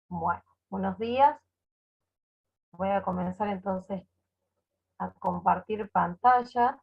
Bueno, buenos días. Voy a comenzar entonces a compartir pantalla.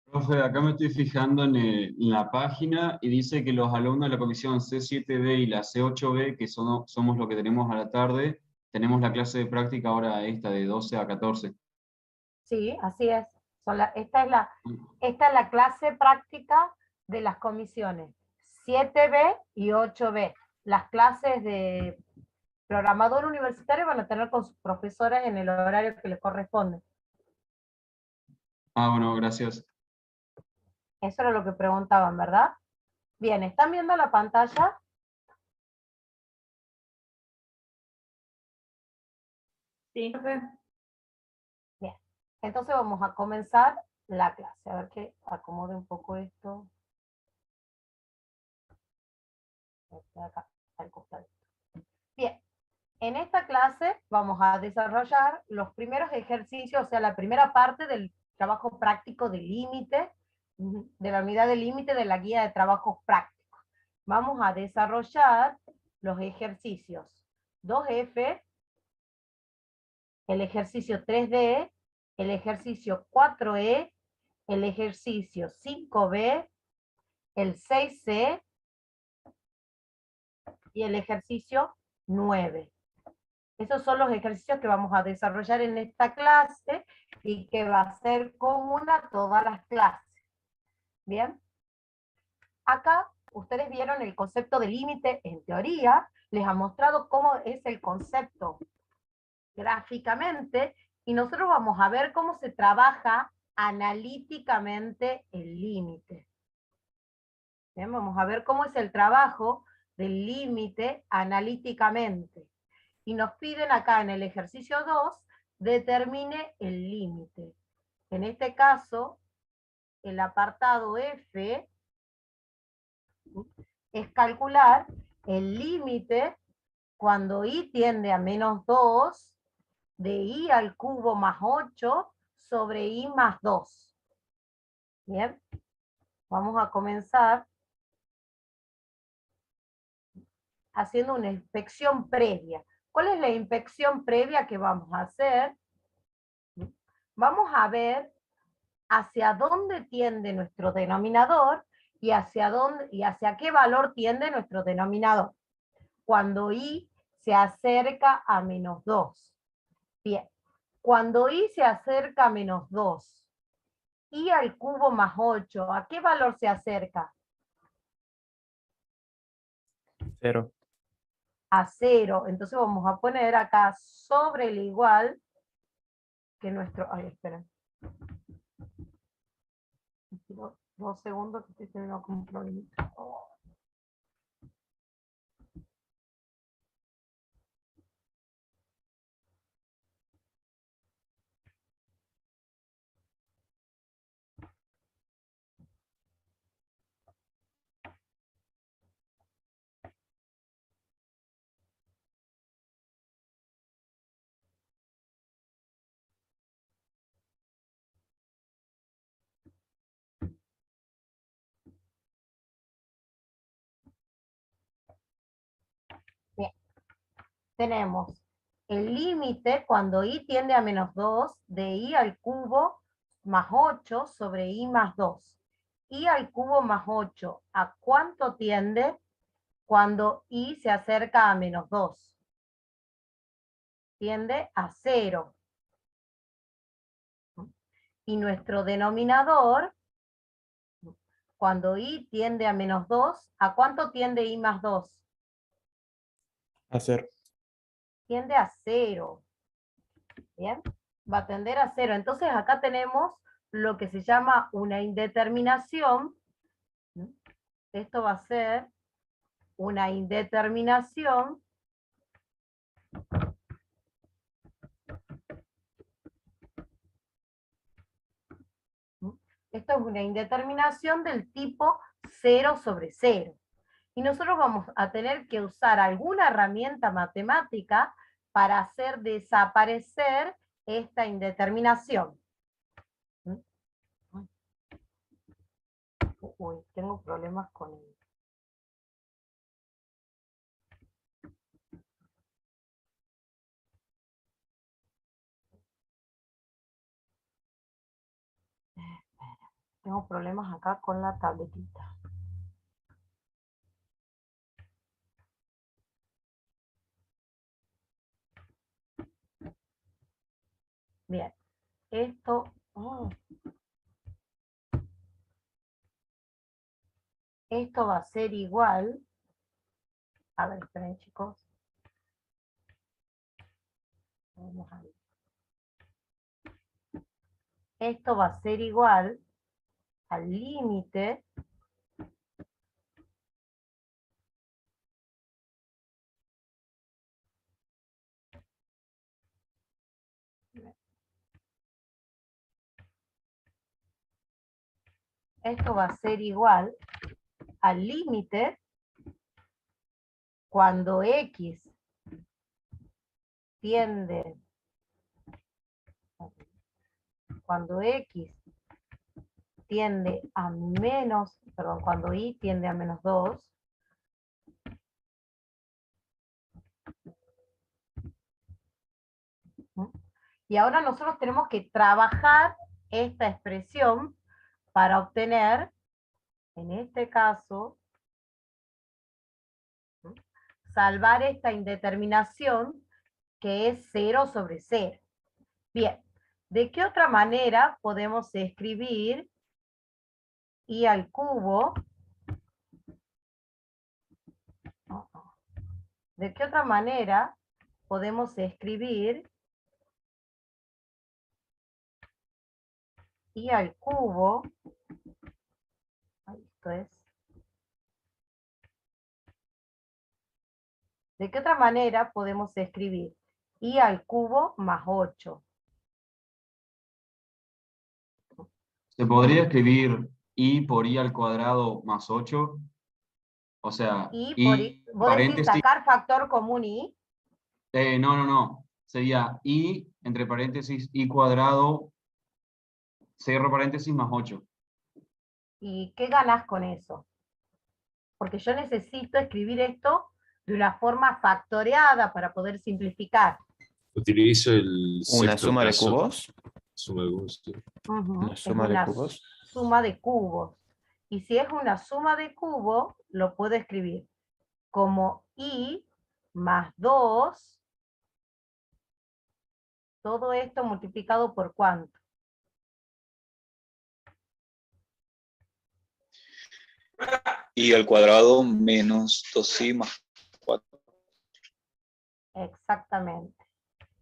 Profe, acá me estoy fijando en la página y dice que los alumnos de la comisión C7B y la C8B, que somos lo que tenemos a la tarde, tenemos la clase de práctica ahora esta de 12 a 14. Sí, así es. Esta es la clase práctica de las comisiones 7B y 8B. Las clases de programador universitario van a tener con sus profesores en el horario que les corresponde. Ah, bueno, gracias. Eso era lo que preguntaban, ¿verdad? Bien, ¿están viendo la pantalla? Sí. Bien, entonces vamos a comenzar la clase. A ver que acomode un poco esto. Acá, al costado. Bien, en esta clase vamos a desarrollar los primeros ejercicios, o sea, la primera parte del trabajo práctico de límite, de la unidad de límite de la guía de trabajos prácticos. Vamos a desarrollar los ejercicios 2F, el ejercicio 3D, el ejercicio 4E, el ejercicio 5B, el 6C y el ejercicio 9. Esos son los ejercicios que vamos a desarrollar en esta clase y que va a ser común a todas las clases. Bien. Acá ustedes vieron el concepto de límite en teoría, les ha mostrado cómo es el concepto gráficamente y nosotros vamos a ver cómo se trabaja analíticamente el límite. Bien, vamos a ver cómo es el trabajo del límite analíticamente. Y nos piden acá en el ejercicio 2, determine el límite. En este caso, el apartado F es calcular el límite cuando i tiende a menos 2 de i al cubo más 8 sobre i más 2. Bien, vamos a comenzar haciendo una inspección previa. ¿Cuál es la inspección previa que vamos a hacer? Vamos a ver hacia dónde tiende nuestro denominador y hacia qué valor tiende nuestro denominador. Cuando i se acerca a menos 2. Bien, cuando i se acerca a menos 2, i al cubo más 8, ¿a qué valor se acerca? 0. A 0. Entonces vamos a poner acá sobre el igual que nuestro... Ay, esperen. 2 segundos que estoy teniendo como un problema. Bien, tenemos el límite cuando i tiende a menos 2 de i al cubo más 8 sobre i más 2. I al cubo más 8, ¿a cuánto tiende cuando i se acerca a menos 2? Tiende a 0. Y nuestro denominador, cuando i tiende a menos 2, ¿a cuánto tiende i más 2? A 0. Tiende a 0. ¿Bien? Va a tender a 0. Entonces acá tenemos lo que se llama una indeterminación. Esto va a ser una indeterminación esto es una indeterminación del tipo 0 sobre 0. Y nosotros vamos a tener que usar alguna herramienta matemática para hacer desaparecer esta indeterminación. Uy, tengo problemas con el... Tengo problemas acá con la tabletita. Bien, esto... esto va a ser igual... A ver, esperen chicos. Vamos a ver. Esto va a ser igual al límite al límite cuando x tiende a menos, perdón, cuando y tiende a menos 2, y ahora nosotros tenemos que trabajar esta expresión para obtener, en este caso, salvar esta indeterminación que es 0 sobre 0. Bien, ¿de qué otra manera podemos escribir y al cubo? ¿De qué otra manera podemos escribir y al cubo? Esto es. ¿De qué otra manera podemos escribir y al cubo más 8? ¿Se podría escribir y por i al cuadrado más 8? O sea, Y por, y vos decís paréntesis, sacar factor común y. no. Sería i, entre paréntesis, i cuadrado, cierro paréntesis, más 8. ¿Y qué ganas con eso? Porque yo necesito escribir esto de una forma factoreada para poder simplificar. Utilizo el Una sexto suma de caso. cubos. Suma de cubos, sí. Una Es suma de una cubos. suma de cubos. Y si es una suma de cubos, lo puedo escribir como i más 2, todo esto multiplicado por ¿cuánto? Y al cuadrado menos 2i más 4. Exactamente.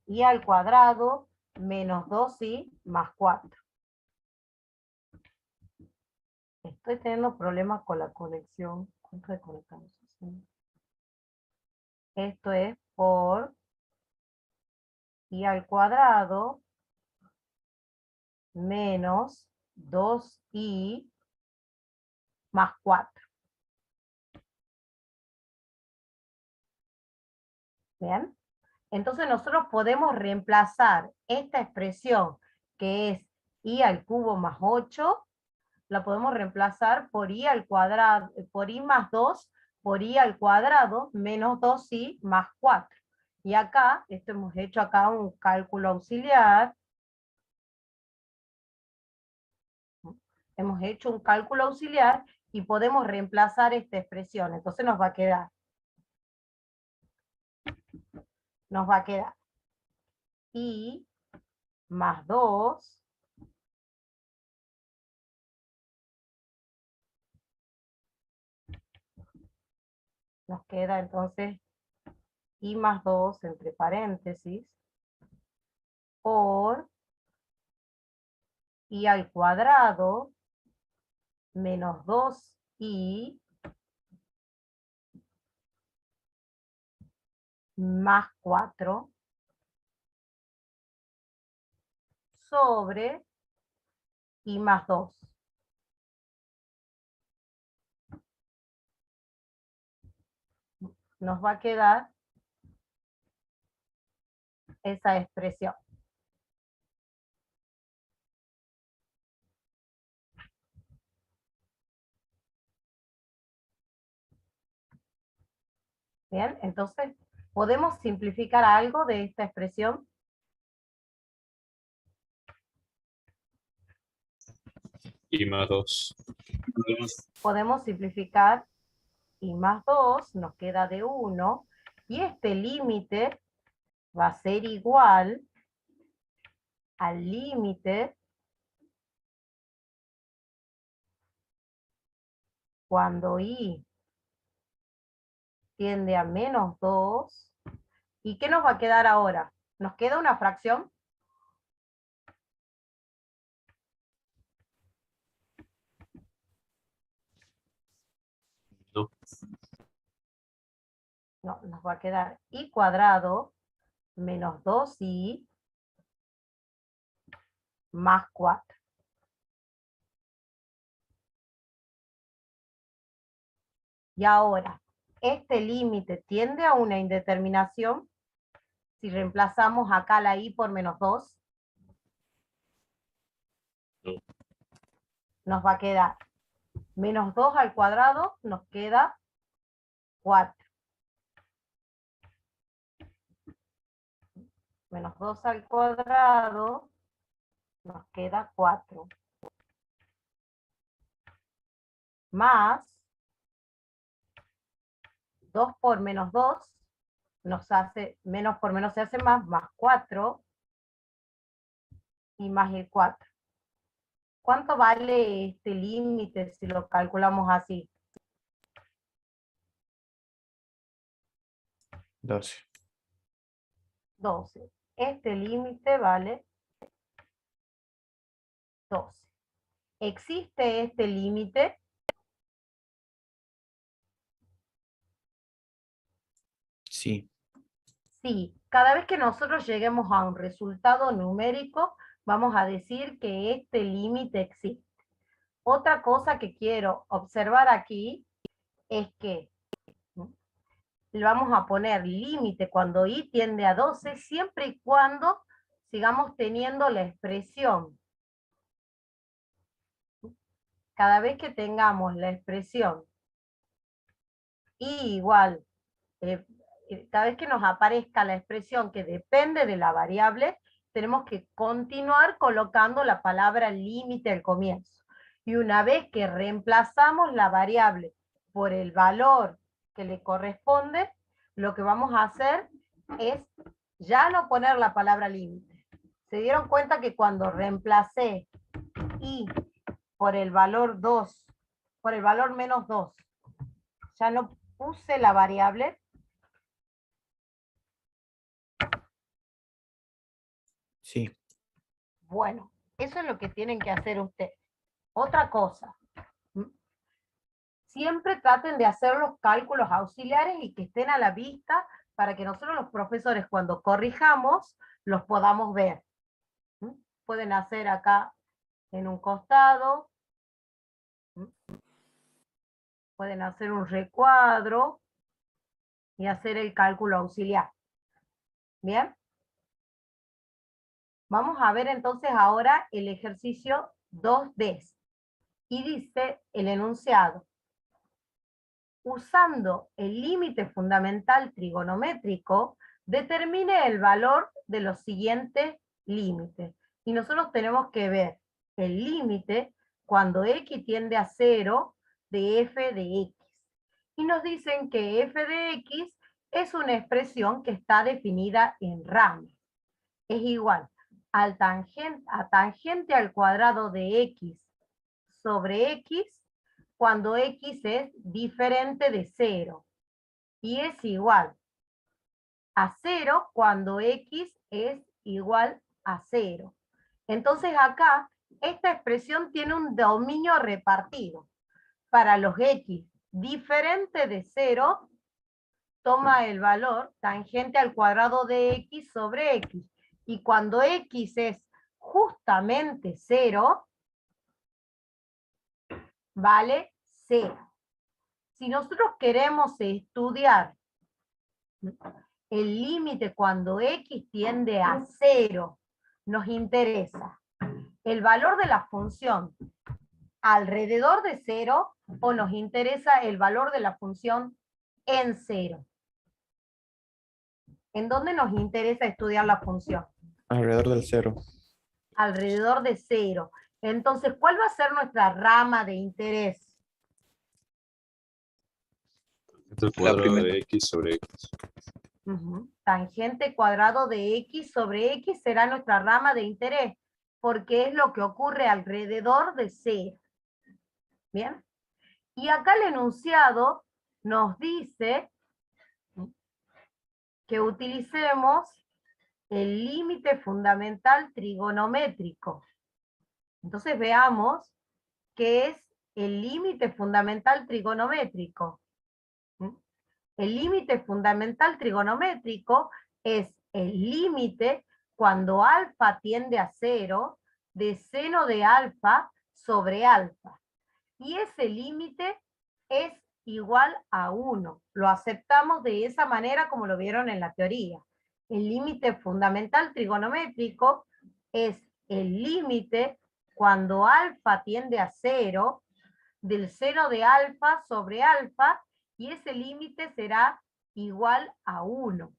I al cuadrado menos 2i más 4. Estoy teniendo problemas con la conexión. ¿Cuánto desconectamos así? Esto es por i al cuadrado menos 2i más 4. ¿Bien? Entonces nosotros podemos reemplazar esta expresión que es i al cubo más 8, la podemos reemplazar por i al cuadrado, por i más 2, por i al cuadrado menos 2i más 4. Y acá, esto hemos hecho acá un cálculo auxiliar. Hemos hecho un cálculo auxiliar y podemos reemplazar esta expresión. Entonces nos va a quedar i más 2 nos queda entonces i más 2 entre paréntesis por i al cuadrado menos 2i más 4 sobre y más 2. Nos va a quedar esa expresión. Bien, entonces, ¿podemos simplificar algo de esta expresión? Y más 2. Podemos simplificar y más 2 nos queda de 1, y este límite va a ser igual al límite cuando i tiende a menos 2. ¿Y qué nos va a quedar ahora? ¿Nos queda una fracción? No. No, nos va a quedar i cuadrado menos 2i más 4. Y ahora, este límite tiende a una indeterminación si reemplazamos acá la i por menos 2. No. Nos va a quedar menos 2 al cuadrado, nos queda 4. Menos 2 al cuadrado, nos queda 4. Más 2 por menos 2, nos hace, menos por menos se hace más 4, y más el 4. ¿Cuánto vale este límite si lo calculamos así? 12. 12. Este límite vale 12. ¿Existe este límite? Sí. Sí. Cada vez que nosotros lleguemos a un resultado numérico, vamos a decir que este límite existe. Otra cosa que quiero observar aquí es que le vamos a poner límite cuando i tiende a 12, siempre y cuando sigamos teniendo la expresión. Cada vez que tengamos la expresión i igual, cada vez que nos aparezca la expresión que depende de la variable, tenemos que continuar colocando la palabra límite al comienzo. Y una vez que reemplazamos la variable por el valor que le corresponde, lo que vamos a hacer es ya no poner la palabra límite. ¿Se dieron cuenta que cuando reemplacé i por el valor 2, por el valor menos 2, ya no puse la variable? Sí. Bueno, eso es lo que tienen que hacer ustedes. Otra cosa, siempre traten de hacer los cálculos auxiliares y que estén a la vista para que nosotros los profesores cuando corrijamos los podamos ver. Pueden hacer acá en un costado, pueden hacer un recuadro y hacer el cálculo auxiliar. ¿Bien? Vamos a ver entonces ahora el ejercicio 2D. Y dice el enunciado: usando el límite fundamental trigonométrico, determine el valor de los siguientes límites. Y nosotros tenemos que ver el límite cuando x tiende a 0 de f de x. Y nos dicen que f de x es una expresión que está definida en ramas. Es igual a tangente al cuadrado de x sobre x cuando x es diferente de 0. Y es igual a 0 cuando x es igual a 0. Entonces acá, esta expresión tiene un dominio repartido. Para los x diferente de 0, toma el valor tangente al cuadrado de x sobre x. Y cuando x es justamente 0, vale 0. Si nosotros queremos estudiar el límite cuando x tiende a 0, nos interesa el valor de la función alrededor de 0 o nos interesa el valor de la función en 0. ¿En dónde nos interesa estudiar la función? Alrededor del 0. Alrededor de 0. Entonces, ¿cuál va a ser nuestra rama de interés? El cuadrado de x sobre x. Tangente cuadrado de x sobre x será nuestra rama de interés, porque es lo que ocurre alrededor de 0. ¿Bien? Y acá el enunciado nos dice que utilicemos el límite fundamental trigonométrico. Entonces veamos qué es el límite fundamental trigonométrico. El límite fundamental trigonométrico es el límite cuando alfa tiende a 0 de seno de alfa sobre alfa. Y ese límite es igual a 1. Lo aceptamos de esa manera como lo vieron en la teoría. El límite fundamental trigonométrico es el límite cuando alfa tiende a 0 del seno de alfa sobre alfa, y ese límite será igual a 1.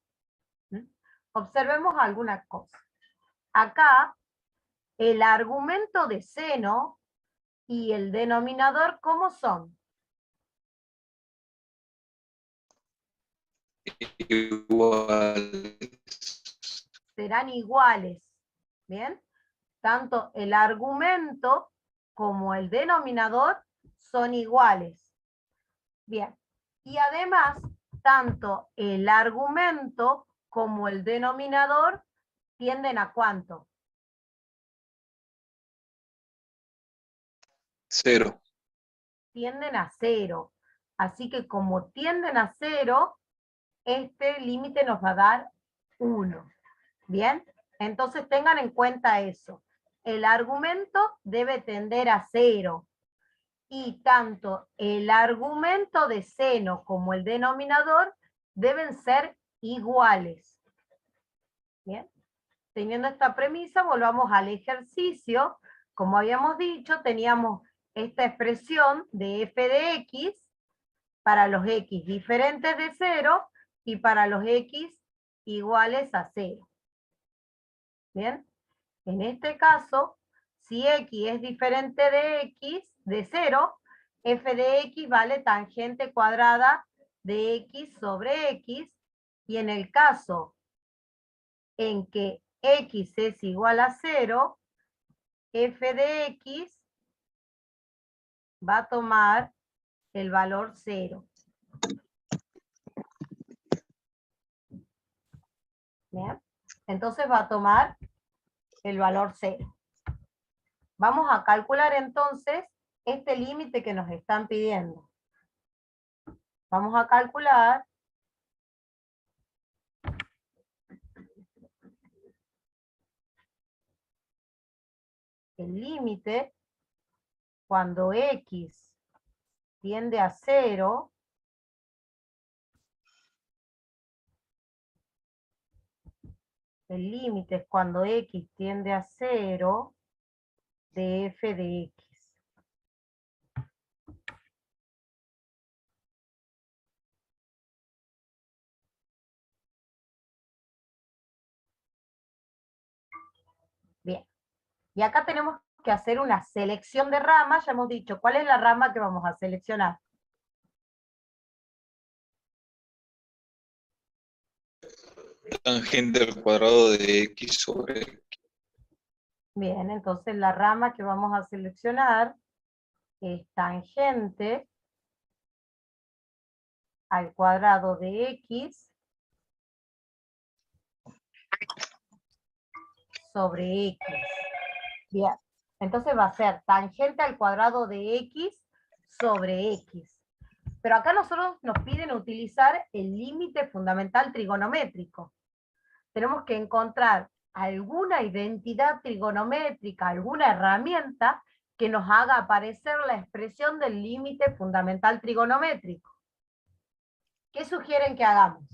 Observemos alguna cosa. Acá, el argumento de seno y el denominador, ¿cómo son? Igual. Serán iguales. ¿Bien? Tanto el argumento como el denominador son iguales. Bien. Y además, tanto el argumento como el denominador tienden a ¿cuánto? 0. Tienden a 0. Así que como tienden a 0, este límite nos va a dar 1. ¿Bien? Entonces tengan en cuenta eso. El argumento debe tender a 0. Y tanto el argumento de seno como el denominador deben ser iguales. ¿Bien? Teniendo esta premisa, volvamos al ejercicio. Como habíamos dicho, teníamos esta expresión de f de x para los x diferentes de 0 y para los x iguales a 0. ¿Bien? En este caso, si x es diferente de x de 0, f de x vale tangente cuadrada de x sobre x, y en el caso en que x es igual a 0, f de x va a tomar el valor 0. ¿Bien? Entonces va a tomar el valor 0. Vamos a calcular entonces este límite que nos están pidiendo. Vamos a calcular el límite cuando x tiende a 0 el límite es cuando x tiende a 0 de f de x. Bien. Y acá tenemos que hacer una selección de ramas. Ya hemos dicho cuál es la rama que vamos a seleccionar. Tangente al cuadrado de x sobre x. Bien, entonces la rama que vamos a seleccionar es tangente al cuadrado de x sobre x. Bien, entonces va a ser tangente al cuadrado de x sobre x. Pero acá nosotros nos piden utilizar el límite fundamental trigonométrico. Tenemos que encontrar alguna identidad trigonométrica, alguna herramienta que nos haga aparecer la expresión del límite fundamental trigonométrico. ¿Qué sugieren que hagamos?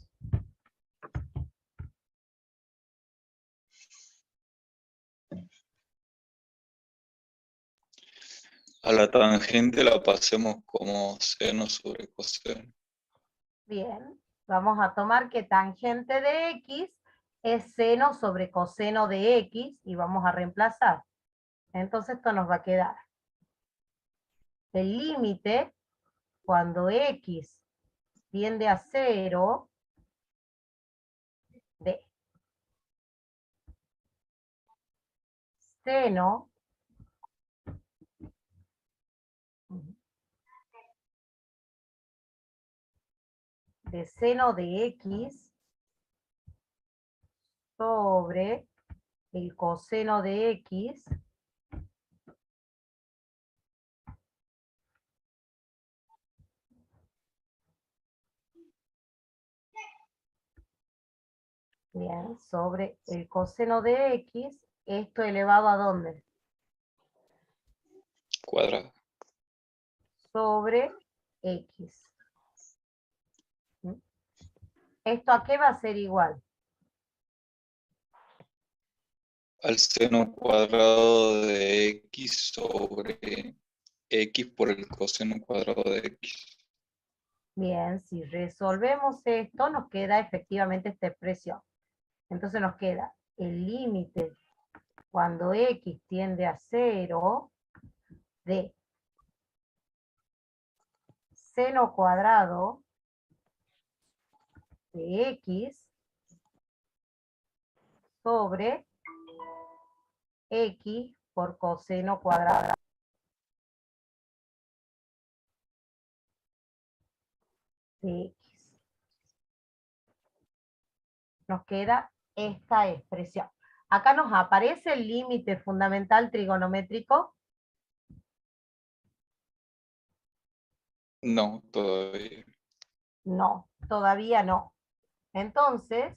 A la tangente la pasemos como seno sobre coseno. Bien, vamos a tomar que tangente de x es seno sobre coseno de x y vamos a reemplazar. Entonces esto nos va a quedar. El límite, cuando x tiende a 0, de seno de x sobre el coseno de x bien, sobre el coseno de x, esto elevado ¿a dónde? Cuadrado. Sobre x. ¿Mm? ¿Esto a qué va a ser igual? Al seno cuadrado de x sobre x por el coseno cuadrado de x. Bien, si resolvemos esto, nos queda efectivamente esta expresión. Entonces nos queda el límite cuando x tiende a 0 de seno cuadrado de x sobre x por coseno cuadrado de x. Nos queda esta expresión. Acá nos aparece el límite fundamental trigonométrico. No, todavía. No, todavía no. Entonces,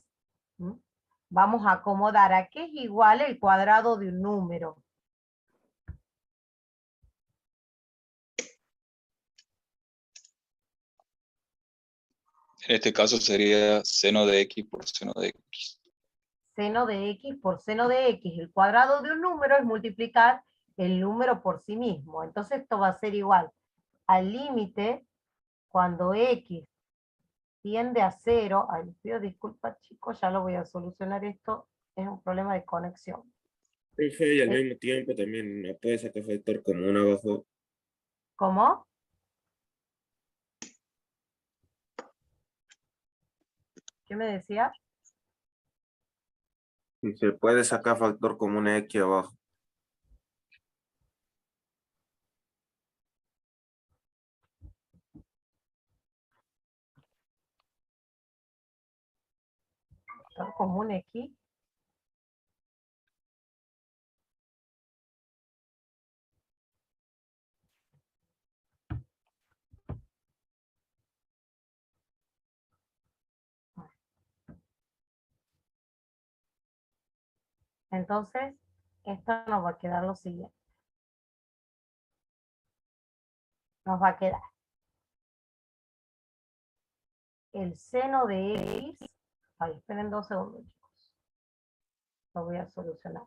vamos a acomodar a qué es igual el cuadrado de un número. En este caso sería seno de x por seno de x. Seno de x por seno de x. El cuadrado de un número es multiplicar el número por sí mismo. Entonces esto va a ser igual al límite cuando x tiende a 0. Ay, les pido disculpas, chicos, ya lo voy a solucionar esto. Es un problema de conexión. Profe, y al mismo tiempo también no puede sacar factor común abajo. ¿Cómo? ¿Qué me decía? Y se puede sacar factor común X abajo. Factor común x. Entonces, esto nos va a quedar lo siguiente. Nos va a quedar el seno de x. Ay, esperen 2 segundos, chicos. Lo voy a solucionar.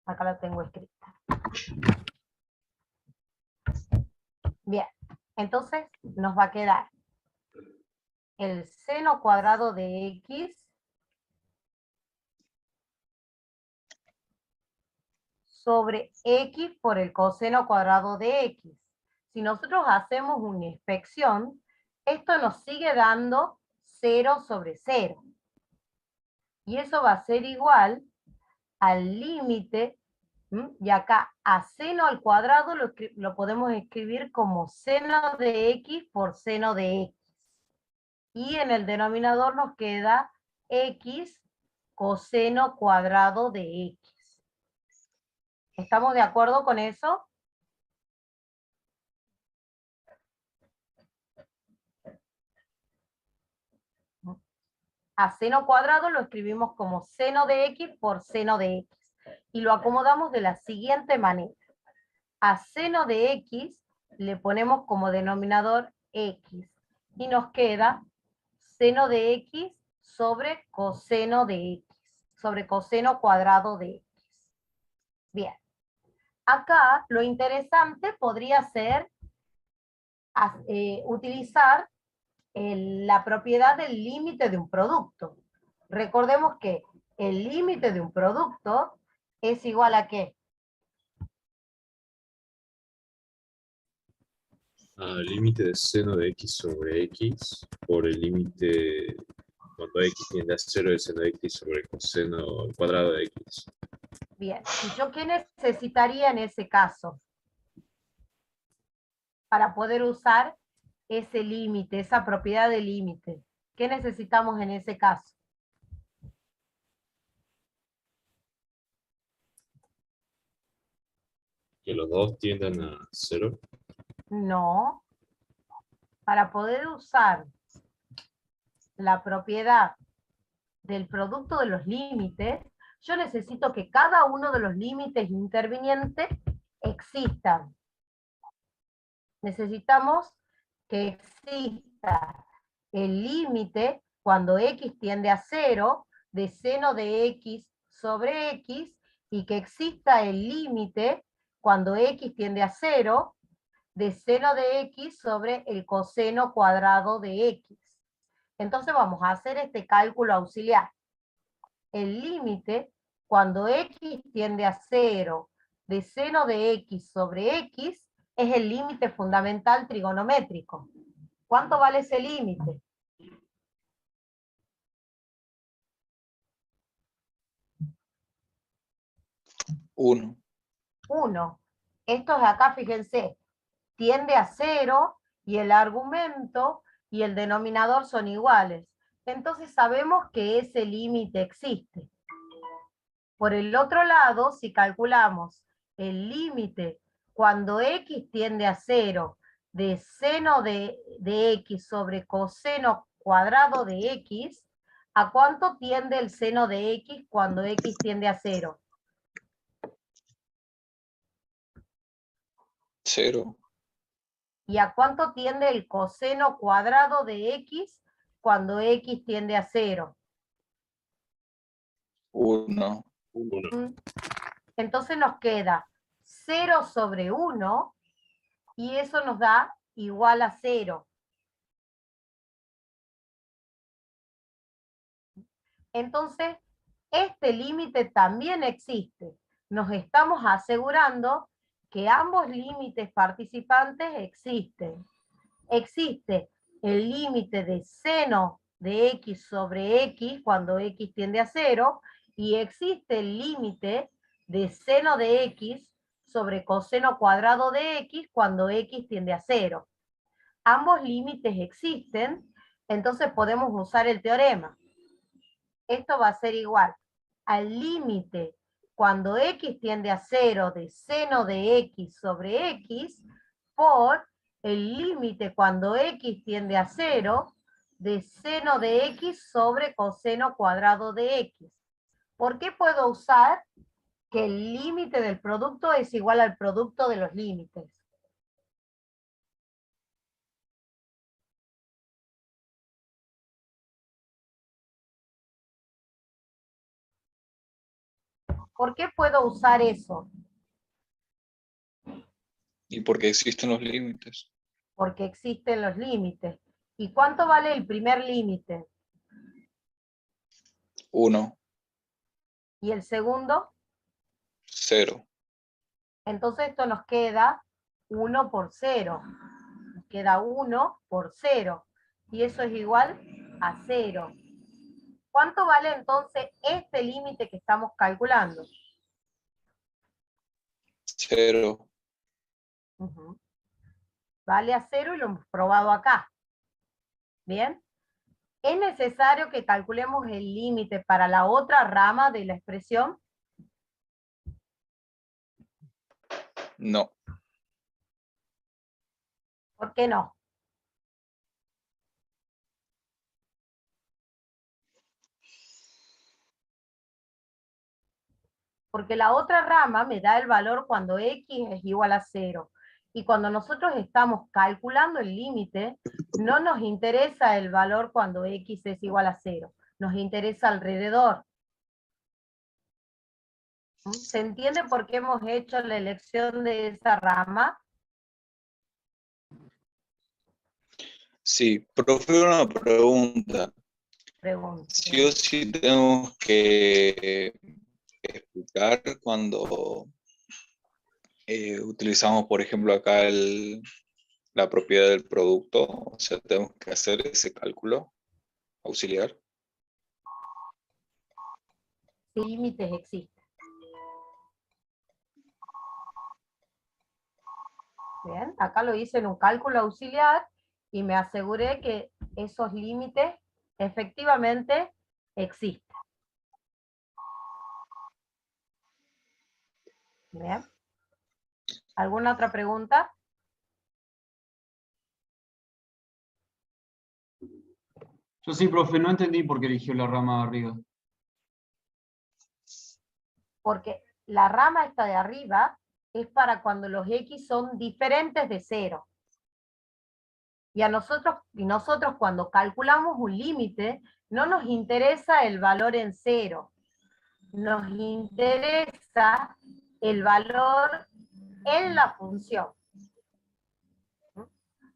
Acá la tengo escrita. Bien, entonces nos va a quedar el seno cuadrado de x sobre x por el coseno cuadrado de x. Si nosotros hacemos una inspección, esto nos sigue dando 0 sobre 0. Y eso va a ser igual al límite Y acá a seno al cuadrado lo podemos escribir como seno de x por seno de x. Y en el denominador nos queda x coseno cuadrado de x. ¿Estamos de acuerdo con eso? A seno cuadrado lo escribimos como seno de x por seno de x. Y lo acomodamos de la siguiente manera. A seno de x le ponemos como denominador x. Y nos queda seno de x sobre coseno de x. Sobre coseno cuadrado de x. Bien. Acá lo interesante podría ser utilizar la propiedad del límite de un producto. Recordemos que el límite de un producto es igual a ¿qué? Al límite de seno de x sobre x por el límite cuando x tiende a 0 de seno de x sobre el coseno al cuadrado de x. Bien, ¿y yo qué necesitaría en ese caso? Para poder usar ese límite, esa propiedad de límite. ¿Qué necesitamos en ese caso? Que los dos tiendan a 0. No. Para poder usar la propiedad del producto de los límites, yo necesito que cada uno de los límites intervinientes existan. Necesitamos que exista el límite cuando x tiende a 0 de seno de x sobre x y que exista el límite cuando x tiende a 0 de seno de x sobre el coseno cuadrado de x. Entonces vamos a hacer este cálculo auxiliar. El límite cuando x tiende a 0 de seno de x sobre x es el límite fundamental trigonométrico. ¿Cuánto vale ese límite? 1. 1. Estos de acá, fíjense, tiende a 0 y el argumento y el denominador son iguales. Entonces sabemos que ese límite existe. Por el otro lado, si calculamos el límite cuando x tiende a 0 de seno de x sobre coseno cuadrado de x, ¿a cuánto tiende el seno de x cuando x tiende a 0? 0. ¿Y a cuánto tiende el coseno cuadrado de x cuando x tiende a 0? 1. Entonces nos queda 0 sobre 1 y eso nos da igual a 0. Entonces, este límite también existe. Nos estamos asegurando que ambos límites participantes existen. Existe el límite de seno de x sobre x cuando x tiende a 0 y existe el límite de seno de x sobre coseno cuadrado de x cuando x tiende a 0. Ambos límites existen, entonces podemos usar el teorema. Esto va a ser igual al límite cuando x tiende a 0 de seno de x sobre x por el límite cuando x tiende a 0 de seno de x sobre coseno cuadrado de x. ¿Por qué puedo usar que el límite del producto es igual al producto de los límites? ¿Por qué puedo usar eso? Y porque existen los límites. Porque existen los límites. ¿Y cuánto vale el primer límite? 1. ¿Y el segundo? 0. Entonces esto nos queda 1 por 0. Nos queda 1 por 0. Y eso es igual a 0. ¿Cuánto vale entonces este límite que estamos calculando? 0. Ujú. Vale a 0 y lo hemos probado acá. ¿Bien? ¿Es necesario que calculemos el límite para la otra rama de la expresión? No. ¿Por qué no? Porque la otra rama me da el valor cuando x es igual a 0. Y cuando nosotros estamos calculando el límite, no nos interesa el valor cuando x es igual a 0. Nos interesa alrededor. ¿Se entiende por qué hemos hecho la elección de esa rama? Sí, profe, una pregunta. Pregunto. Sí o sí tenemos que explicar cuando utilizamos, por ejemplo, acá la propiedad del producto. O sea, tenemos que hacer ese cálculo auxiliar. ¿Qué límites existen? Bien, acá lo hice en un cálculo auxiliar y me aseguré que esos límites efectivamente existen. Bien. ¿Alguna otra pregunta? Yo sí, profe, no entendí por qué eligió la rama de arriba. Porque la rama esta de arriba es para cuando los x son diferentes de 0. Y nosotros cuando calculamos un límite, no nos interesa el valor en 0. Nos interesa el valor en la función.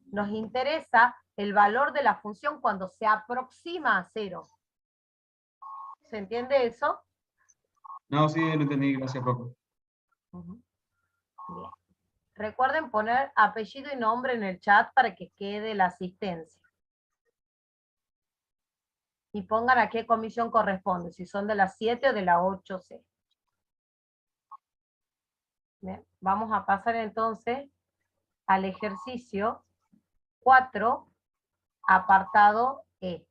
Nos interesa el valor de la función cuando se aproxima a 0. ¿Se entiende eso? No, sí, lo entendí, gracias, profe. Bien. Recuerden poner apellido y nombre en el chat para que quede la asistencia. Y pongan a qué comisión corresponde, si son de la 7 o de la 8C. Bien, vamos a pasar entonces al ejercicio 4, apartado E.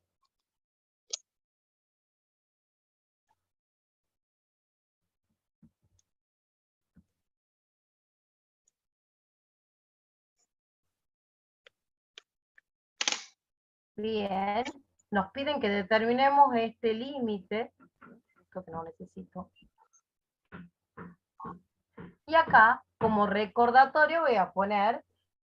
Bien, nos piden que determinemos este límite, esto que no necesito. Y acá, como recordatorio, voy a poner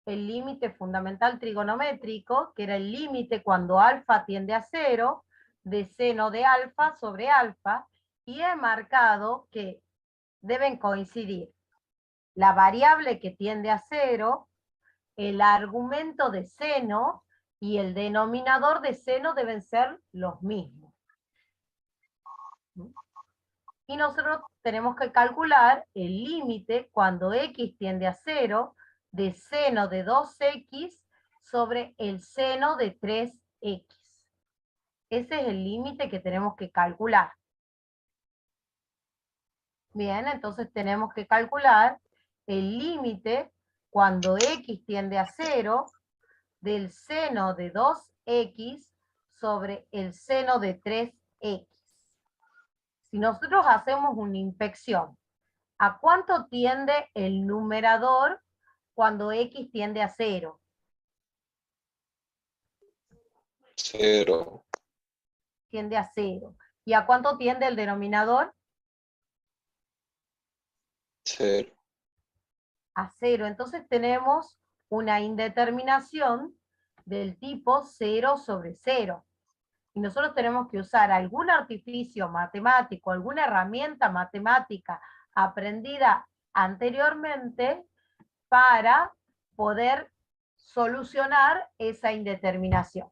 el límite fundamental trigonométrico, que era el límite cuando alfa tiende a 0, de seno de alfa sobre alfa, y he marcado que deben coincidir la variable que tiende a 0, el argumento de seno y el denominador de seno deben ser los mismos. Y nosotros tenemos que calcular el límite cuando x tiende a 0 de seno de 2x sobre el seno de 3x. Ese es el límite que tenemos que calcular. Bien, entonces tenemos que calcular el límite cuando x tiende a 0 del seno de 2x sobre el seno de 3x. Si nosotros hacemos una inspección, ¿a cuánto tiende el numerador cuando x tiende a 0? 0. Tiende a 0. ¿Y a cuánto tiende el denominador? 0. A 0. Entonces tenemos una indeterminación del tipo 0 sobre 0. Y nosotros tenemos que usar algún artificio matemático, alguna herramienta matemática aprendida anteriormente para poder solucionar esa indeterminación.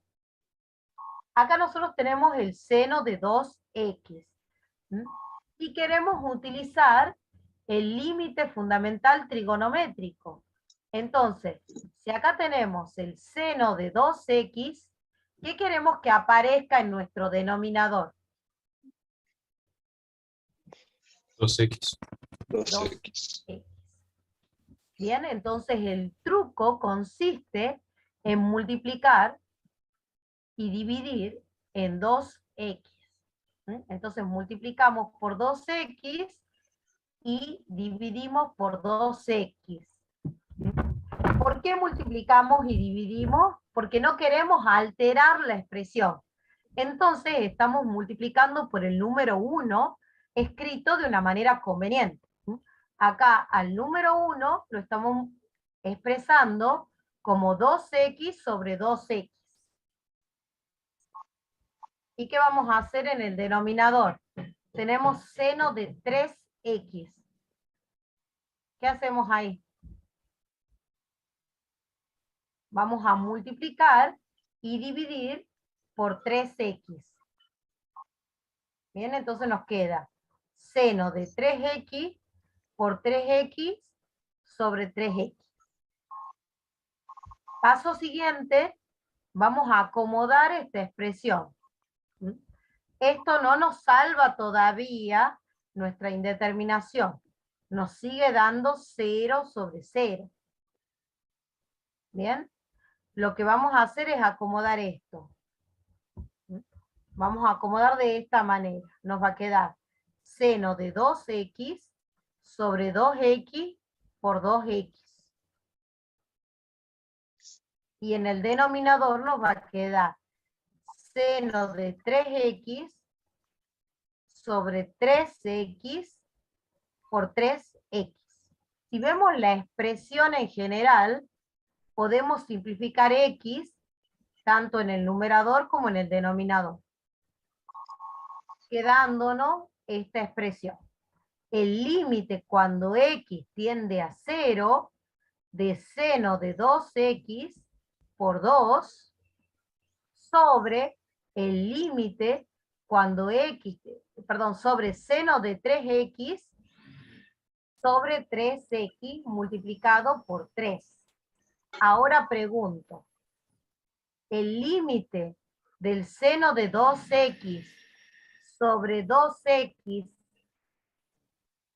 Acá nosotros tenemos el seno de 2x. Y queremos utilizar el límite fundamental trigonométrico. Entonces, si acá tenemos el seno de 2x, ¿qué queremos que aparezca en nuestro denominador? 2x. 2x. 2x. Bien, entonces el truco consiste en multiplicar y dividir en 2x. Entonces multiplicamos por 2x y dividimos por 2x. ¿Por qué multiplicamos y dividimos? Porque no queremos alterar la expresión. Entonces estamos multiplicando por el número 1 escrito de una manera conveniente. Acá al número 1 lo estamos expresando como 2x sobre 2x. ¿Y qué vamos a hacer en el denominador? Tenemos seno de 3x. ¿Qué hacemos ahí? Vamos a multiplicar y dividir por 3x. Bien, entonces nos queda seno de 3x por 3x sobre 3x. Paso siguiente, vamos a acomodar esta expresión. Esto no nos salva todavía nuestra indeterminación. Nos sigue dando 0 sobre 0. ¿Bien? Lo que vamos a hacer es acomodar esto. Vamos a acomodar de esta manera. Nos va a quedar seno de 2x sobre 2x por 2x. Y en el denominador nos va a quedar seno de 3x sobre 3x por 3x. Si vemos la expresión en general, podemos simplificar x tanto en el numerador como en el denominador, quedándonos esta expresión. El límite cuando x tiende a 0 de seno de 2x por 2 sobre el límite cuando sobre seno de 3x sobre 3x multiplicado por 3. Ahora pregunto, ¿el límite del seno de 2x sobre 2x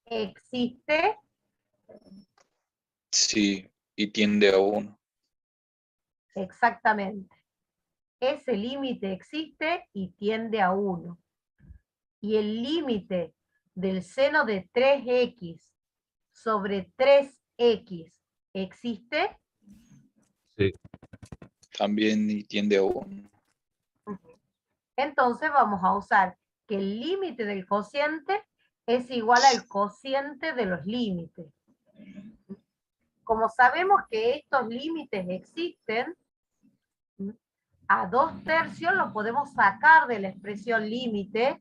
existe? Sí, y tiende a 1. Exactamente. Ese límite existe y tiende a 1. ¿Y el límite del seno de 3x sobre 3x existe? Sí. También y tiende a 1. Entonces vamos a usar que el límite del cociente es igual al cociente de los límites. Como sabemos que estos límites existen, a 2/3 lo podemos sacar de la expresión límite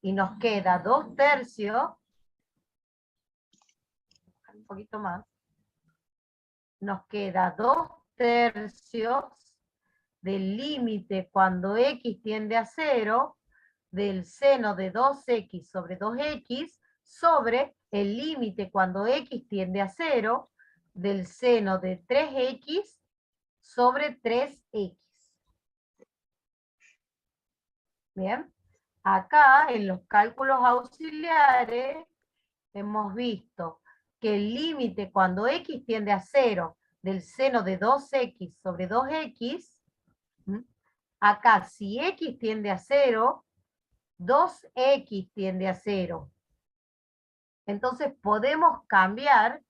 y nos queda 2/3, un poquito más, nos queda 2/3 del límite cuando x tiende a 0 del seno de 2x sobre 2x sobre el límite cuando x tiende a 0 del seno de 3x sobre 3x. Bien, acá en los cálculos auxiliares hemos visto que el límite cuando x tiende a 0 del seno de 2x sobre 2x, acá si x tiende a 0, 2x tiende a 0. Entonces podemos cambiar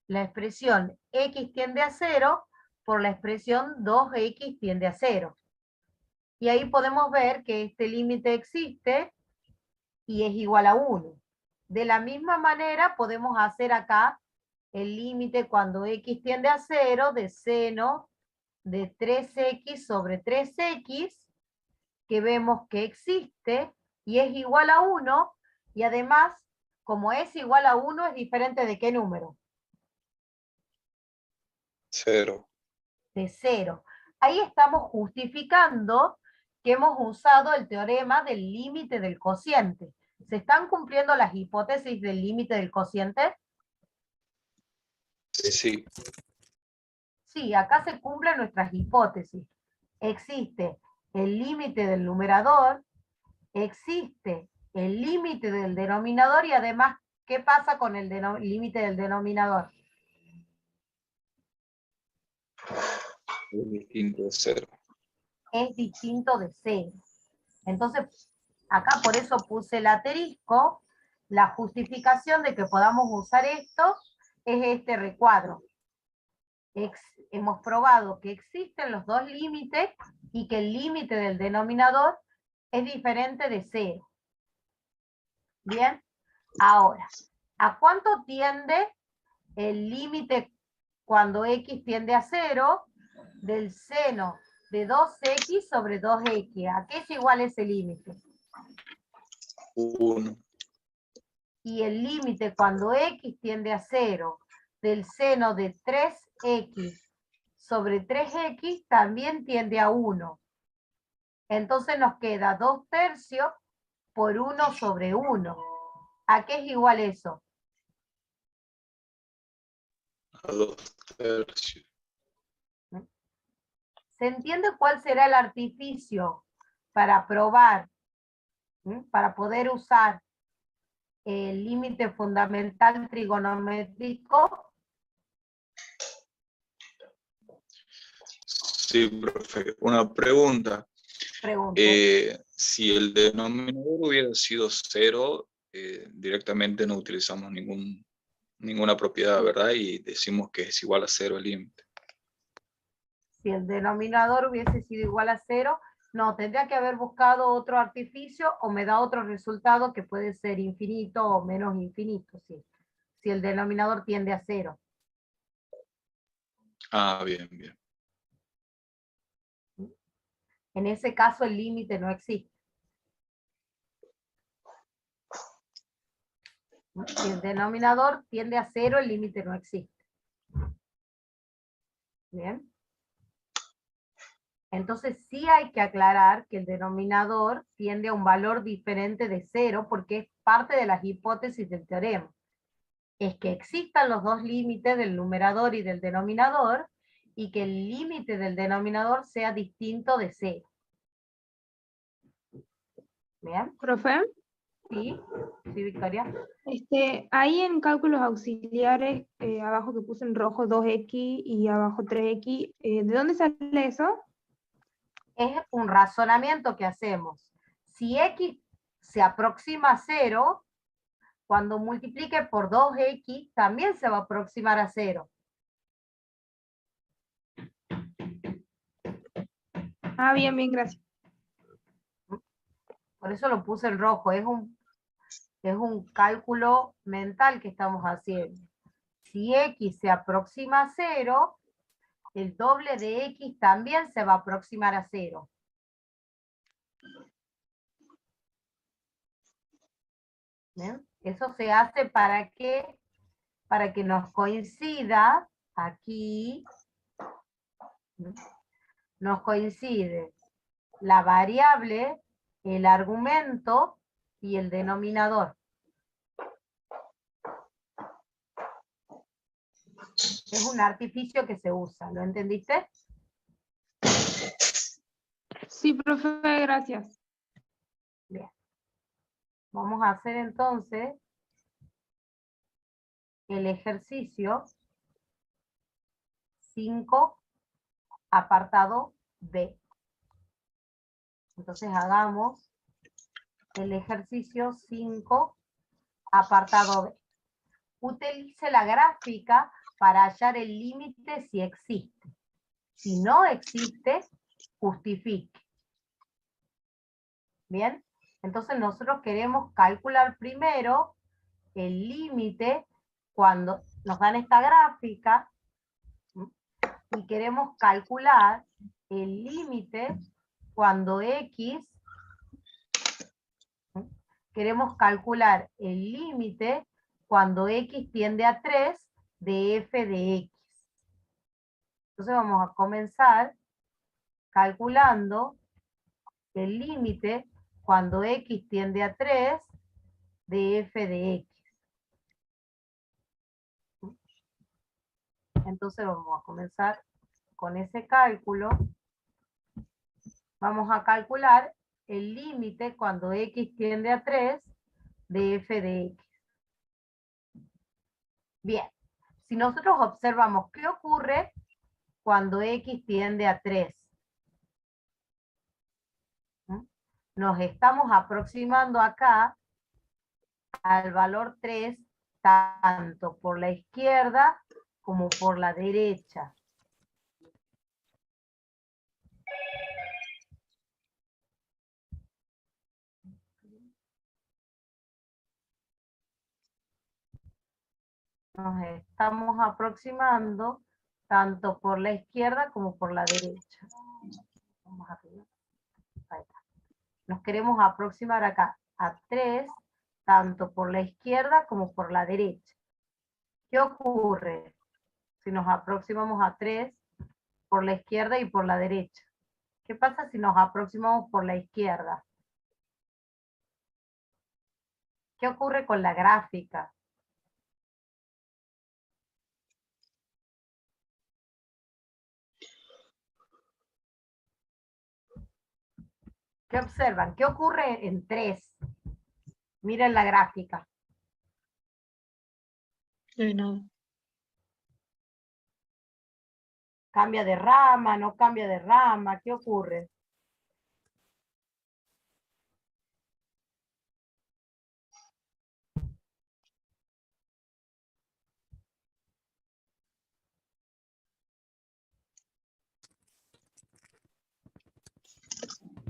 la expresión x tiende a 0 por la expresión 2x tiende a 0. Y ahí podemos ver que este límite existe y es igual a 1. De la misma manera podemos hacer acá el límite cuando x tiende a 0 de seno de 3x sobre 3x, que vemos que existe y es igual a 1, y además, como es igual a 1, es diferente de qué número? 0. De 0. Ahí estamos justificando que hemos usado el teorema del límite del cociente. ¿Se están cumpliendo las hipótesis del límite del cociente? Sí. Sí, acá se cumplen nuestras hipótesis. Existe el límite del numerador, existe el límite del denominador y además, ¿qué pasa con el límite del denominador? Es distinto de 0. Es distinto de 0. Entonces, acá por eso puse el asterisco. La justificación de que podamos usar esto es este recuadro. Hemos probado que existen los dos límites y que el límite del denominador es diferente de 0. Bien, ahora, ¿a cuánto tiende el límite cuando x tiende a 0? Del seno de 2x sobre 2x. ¿A qué es igual ese límite? 1. Y el límite cuando x tiende a 0 del seno de 3x sobre 3x también tiende a 1. Entonces nos queda 2/3 por 1 sobre 1. ¿A qué es igual eso? A 2/3. ¿Se entiende cuál será el artificio para probar, para poder usar el límite fundamental trigonométrico? Sí, profe. Una pregunta. Pregunto. Si el denominador hubiera sido 0, directamente no utilizamos ninguna propiedad, ¿verdad? Y decimos que es igual a 0 el límite. Si el denominador hubiese sido igual a 0, no, tendría que haber buscado otro artificio o me da otro resultado que puede ser infinito o menos infinito, ¿sí? Si el denominador tiende a 0. Ah, bien, bien. En ese caso el límite no existe. Si el denominador tiende a 0, el límite no existe. Bien. Entonces sí hay que aclarar que el denominador tiende a un valor diferente de 0 porque es parte de las hipótesis del teorema. Es que existan los dos límites del numerador y del denominador y que el límite del denominador sea distinto de 0. ¿Bien? Profe, Sí, sí, Victoria. ahí en cálculos auxiliares, abajo que puse en rojo 2x y abajo 3x, ¿de dónde sale eso? Es un razonamiento que hacemos. Si x se aproxima a 0, cuando multiplique por 2x también se va a aproximar a 0. Ah, bien, bien, gracias. Por eso lo puse en rojo. Es un cálculo mental que estamos haciendo. Si x se aproxima a 0, el doble de x también se va a aproximar a 0. ¿Bien? Eso se hace para que nos coincida aquí, nos coincide la variable, el argumento y el denominador. Es un artificio que se usa, ¿lo entendiste? Sí, profe, gracias. Bien. Vamos a hacer entonces el ejercicio 5, apartado B. Entonces hagamos el ejercicio 5, apartado B. Utilice la gráfica para hallar el límite si existe. Si no existe, justifique. Bien, entonces nosotros queremos calcular primero el límite cuando nos dan esta gráfica y queremos calcular el límite cuando x, queremos calcular el límite cuando x tiende a 3 de f de x. Entonces vamos a comenzar calculando el límite cuando x tiende a 3 de f de x. Entonces vamos a comenzar con ese cálculo. Vamos a calcular el límite cuando x tiende a 3 de f de x. Bien, si nosotros observamos qué ocurre cuando X tiende a 3. Nos estamos aproximando acá al valor 3, tanto por la izquierda como por la derecha. Nos estamos aproximando tanto por la izquierda como por la derecha. Vamos arriba. Ahí está. Nos queremos aproximar acá a 3, tanto por la izquierda como por la derecha. ¿Qué ocurre si nos aproximamos a 3 por la izquierda y por la derecha? ¿Qué pasa si nos aproximamos por la izquierda? ¿Qué ocurre con la gráfica? ¿Qué observan? ¿Qué ocurre en 3? Miren la gráfica. No. ¿Cambia de rama? ¿No cambia de rama? ¿Qué ocurre?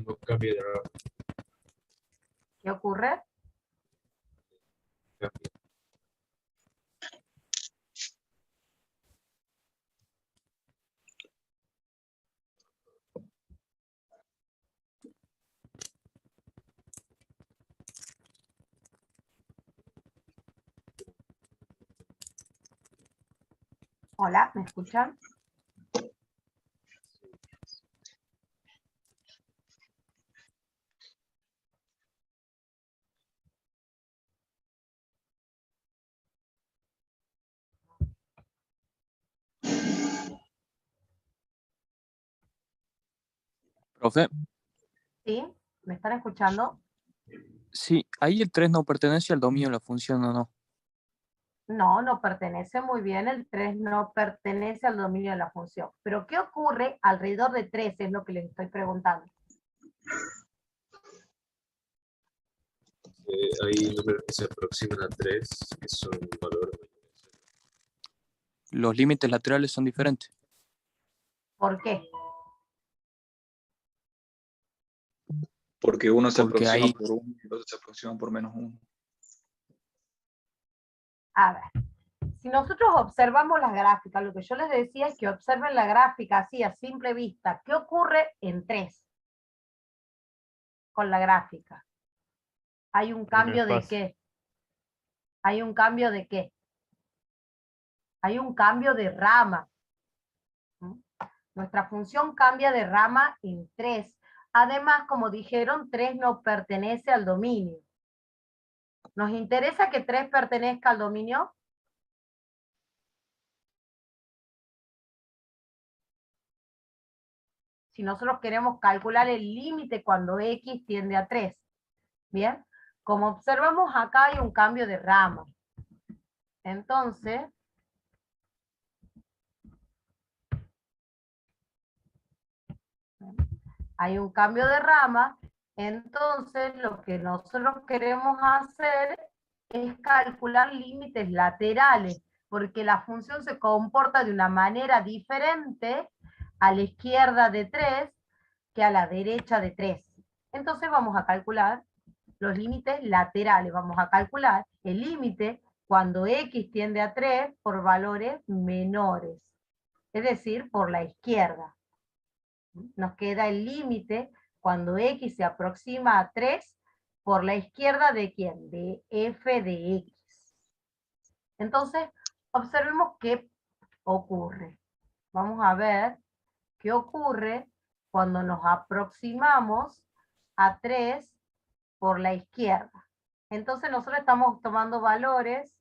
No cambia de rama. ¿Qué ocurre? Cambia. Hola, ¿me escuchan? Profe, ¿Sí? ¿Me están escuchando? sí, ahí el 3 no pertenece al dominio de la función, ¿o no? No, no pertenece muy bien. El 3 no pertenece al dominio de la función. Pero ¿qué ocurre alrededor de 3? Es lo que les estoy preguntando. Hay números que se aproximan a 3, que son valores mayores. Los límites laterales son diferentes. ¿Por qué? Porque uno se Porque aproxima ahí- por 1 y el otro se aproxima por -1. A ver, si nosotros observamos las gráficas, lo que yo les decía es que observen la gráfica así a simple vista. ¿Qué ocurre en 3 con la gráfica? ¿Hay un cambio de qué? ¿Hay un cambio de qué? Hay un cambio de rama. Nuestra función cambia de rama en 3. Además, como dijeron, 3 no pertenece al dominio. ¿Nos interesa que 3 pertenezca al dominio? Si nosotros queremos calcular el límite cuando X tiende a 3. Bien, como observamos acá hay un cambio de rama. Entonces, hay un cambio de rama, entonces lo que nosotros queremos hacer es calcular límites laterales, porque la función se comporta de una manera diferente a la izquierda de 3 que a la derecha de 3. Entonces vamos a calcular los límites laterales, vamos a calcular el límite cuando X tiende a 3 por valores menores, es decir, por la izquierda. Nos queda el límite cuando X se aproxima a 3 por la izquierda de ¿quién? De f de X. Entonces, observemos qué ocurre. Vamos a ver qué ocurre cuando nos aproximamos a 3 por la izquierda. Entonces nosotros estamos tomando valores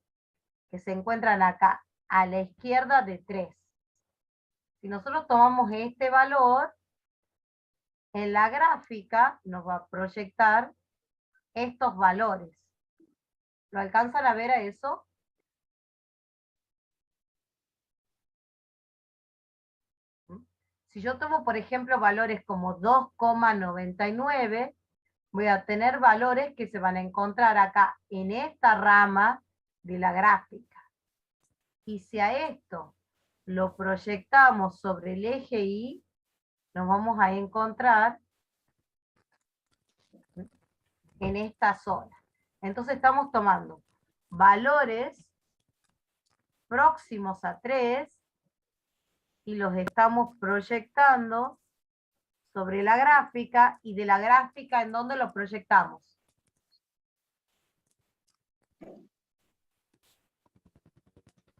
que se encuentran acá, a la izquierda de 3. Si nosotros tomamos este valor, en la gráfica nos va a proyectar estos valores. ¿Lo alcanzan a ver a eso? Si yo tomo, por ejemplo, valores como 2,99, voy a tener valores que se van a encontrar acá en esta rama de la gráfica. Y si a esto lo proyectamos sobre el eje Y, nos vamos a encontrar en esta zona. Entonces estamos tomando valores próximos a 3 y los estamos proyectando sobre la gráfica, y de la gráfica, ¿en dónde lo proyectamos?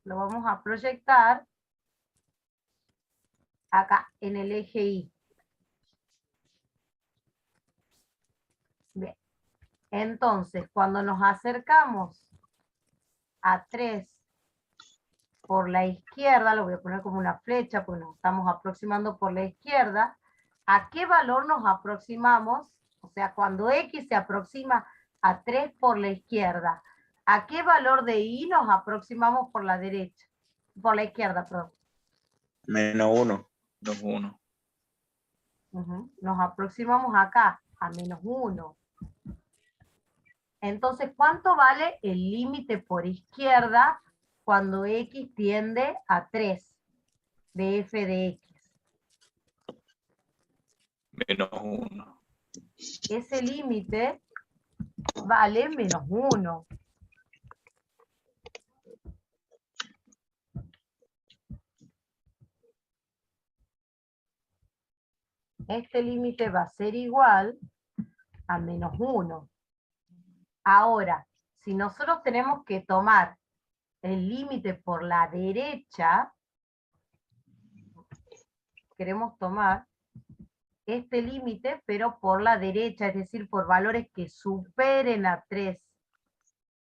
Lo vamos a proyectar acá, en el eje Y. Bien. Entonces, cuando nos acercamos a 3 por la izquierda, lo voy a poner como una flecha, porque nos estamos aproximando por la izquierda, ¿a qué valor nos aproximamos? O sea, cuando X se aproxima a 3 por la izquierda, ¿a qué valor de Y nos aproximamos por la derecha? Por la izquierda, perdón. -1. Nos aproximamos acá, a -1. Entonces, ¿cuánto vale el límite por izquierda cuando X tiende a 3 de f de X? -1. Ese límite vale -1. Este límite va a ser igual a -1. Ahora, si nosotros tenemos que tomar el límite por la derecha, queremos tomar este límite, pero por la derecha, es decir, por valores que superen a 3.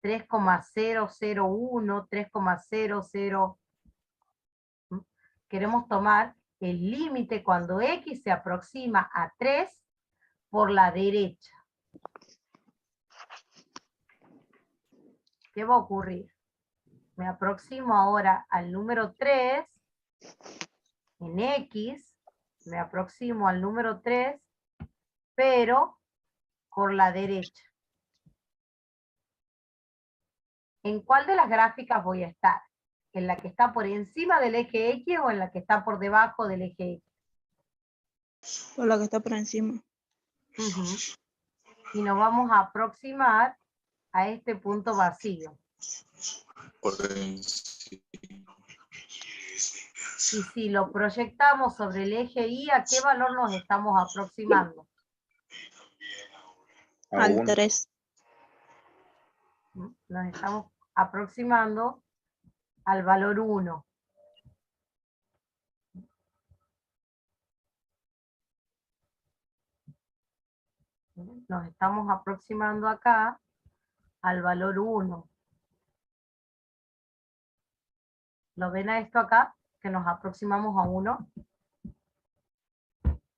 3,001, 3,00. Queremos tomar el límite cuando X se aproxima a 3 por la derecha. ¿Qué va a ocurrir? Me aproximo ahora al número 3 en X, me aproximo al número 3, pero por la derecha. ¿En cuál de las gráficas voy a estar? ¿En la que está por encima del eje X o en la que está por debajo del eje X? Por la que está por encima. Y nos vamos a aproximar a este punto vacío. Por encima. Y si lo proyectamos sobre el eje Y, ¿a qué valor nos estamos aproximando? Al 3. Nos estamos aproximando al valor 1. Nos estamos aproximando acá al valor 1. ¿Lo ven a esto acá? Que nos aproximamos a 1.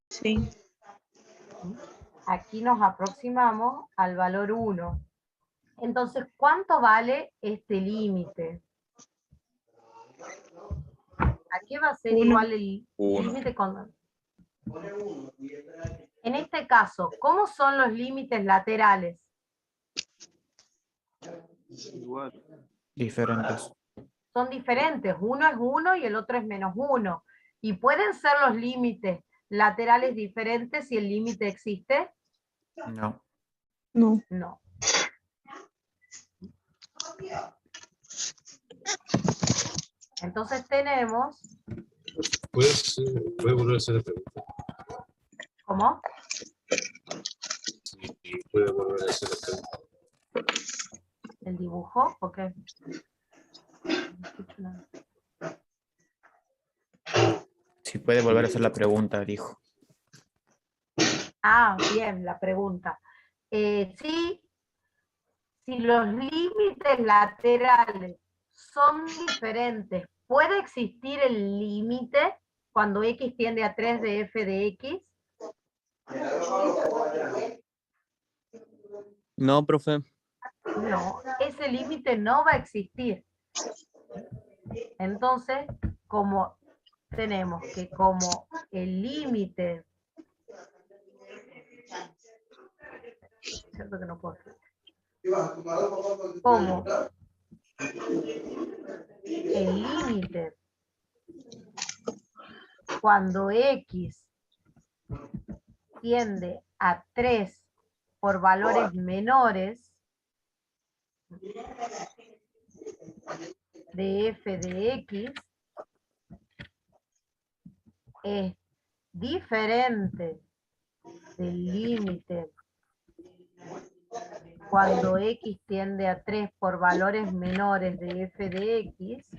Sí. Aquí nos aproximamos al valor 1. Entonces, ¿cuánto vale este límite? ¿A qué va a ser igual el límite con... En este caso, ¿cómo son los límites laterales? Diferentes. Son diferentes. Uno es 1 y el otro es -1. ¿Y pueden ser los límites laterales diferentes si el límite existe? No. No. No. Entonces tenemos... ¿Puede volver a hacer la pregunta? ¿Cómo? Sí, puede volver a hacer la pregunta. ¿El dibujo? ¿O qué? Si puede volver a hacer la pregunta, dijo. Ah, bien, la pregunta. Sí, si los límites laterales son diferentes, ¿puede existir el límite cuando X tiende a 3 de f de X? No, profe. No, ese límite no va a existir. Entonces, como tenemos que como el límite, cierto que no puedo escribir, como el límite cuando X tiende a 3 por valores menores de f de X es diferente del límite cuando X tiende a 3 por valores menores de f de X,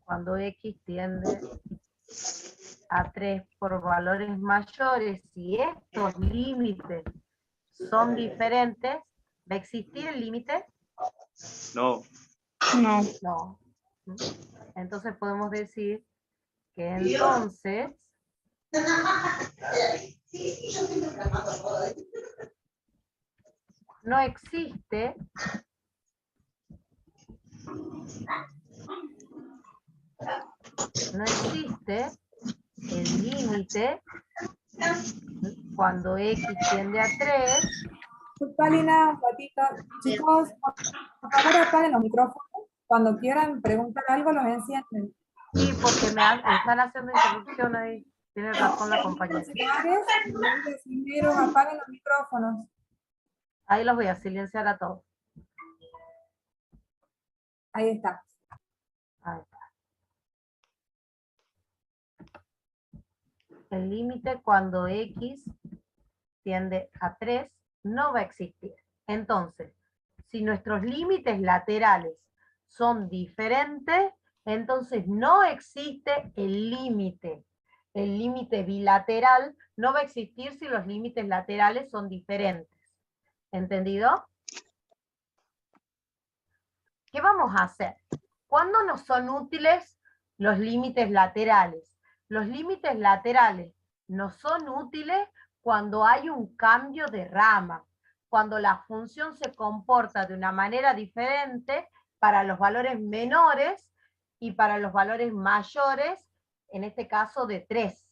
cuando X tiende a 3 por valores mayores, si estos límites son diferentes, ¿va a existir el límite? No. No. No. Entonces podemos decir que entonces no existe el límite cuando X tiende a 3. Palina, un ratito. Chicos, por favor apaguen los micrófonos. Cuando quieran preguntar algo, los encienden. Sí, porque están haciendo interrupción ahí. Tiene razón la compañera. Primero apaguen los micrófonos. Ahí los voy a silenciar a todos. Ahí está. Ahí está. El límite cuando X tiende a 3 no va a existir. Entonces, si nuestros límites laterales son diferentes, entonces no existe el límite. El límite bilateral no va a existir si los límites laterales son diferentes. ¿Entendido? ¿Qué vamos a hacer? ¿Cuándo nos son útiles los límites laterales? Los límites laterales nos son útiles cuando hay un cambio de rama, cuando la función se comporta de una manera diferente para los valores menores y para los valores mayores, en este caso de 3.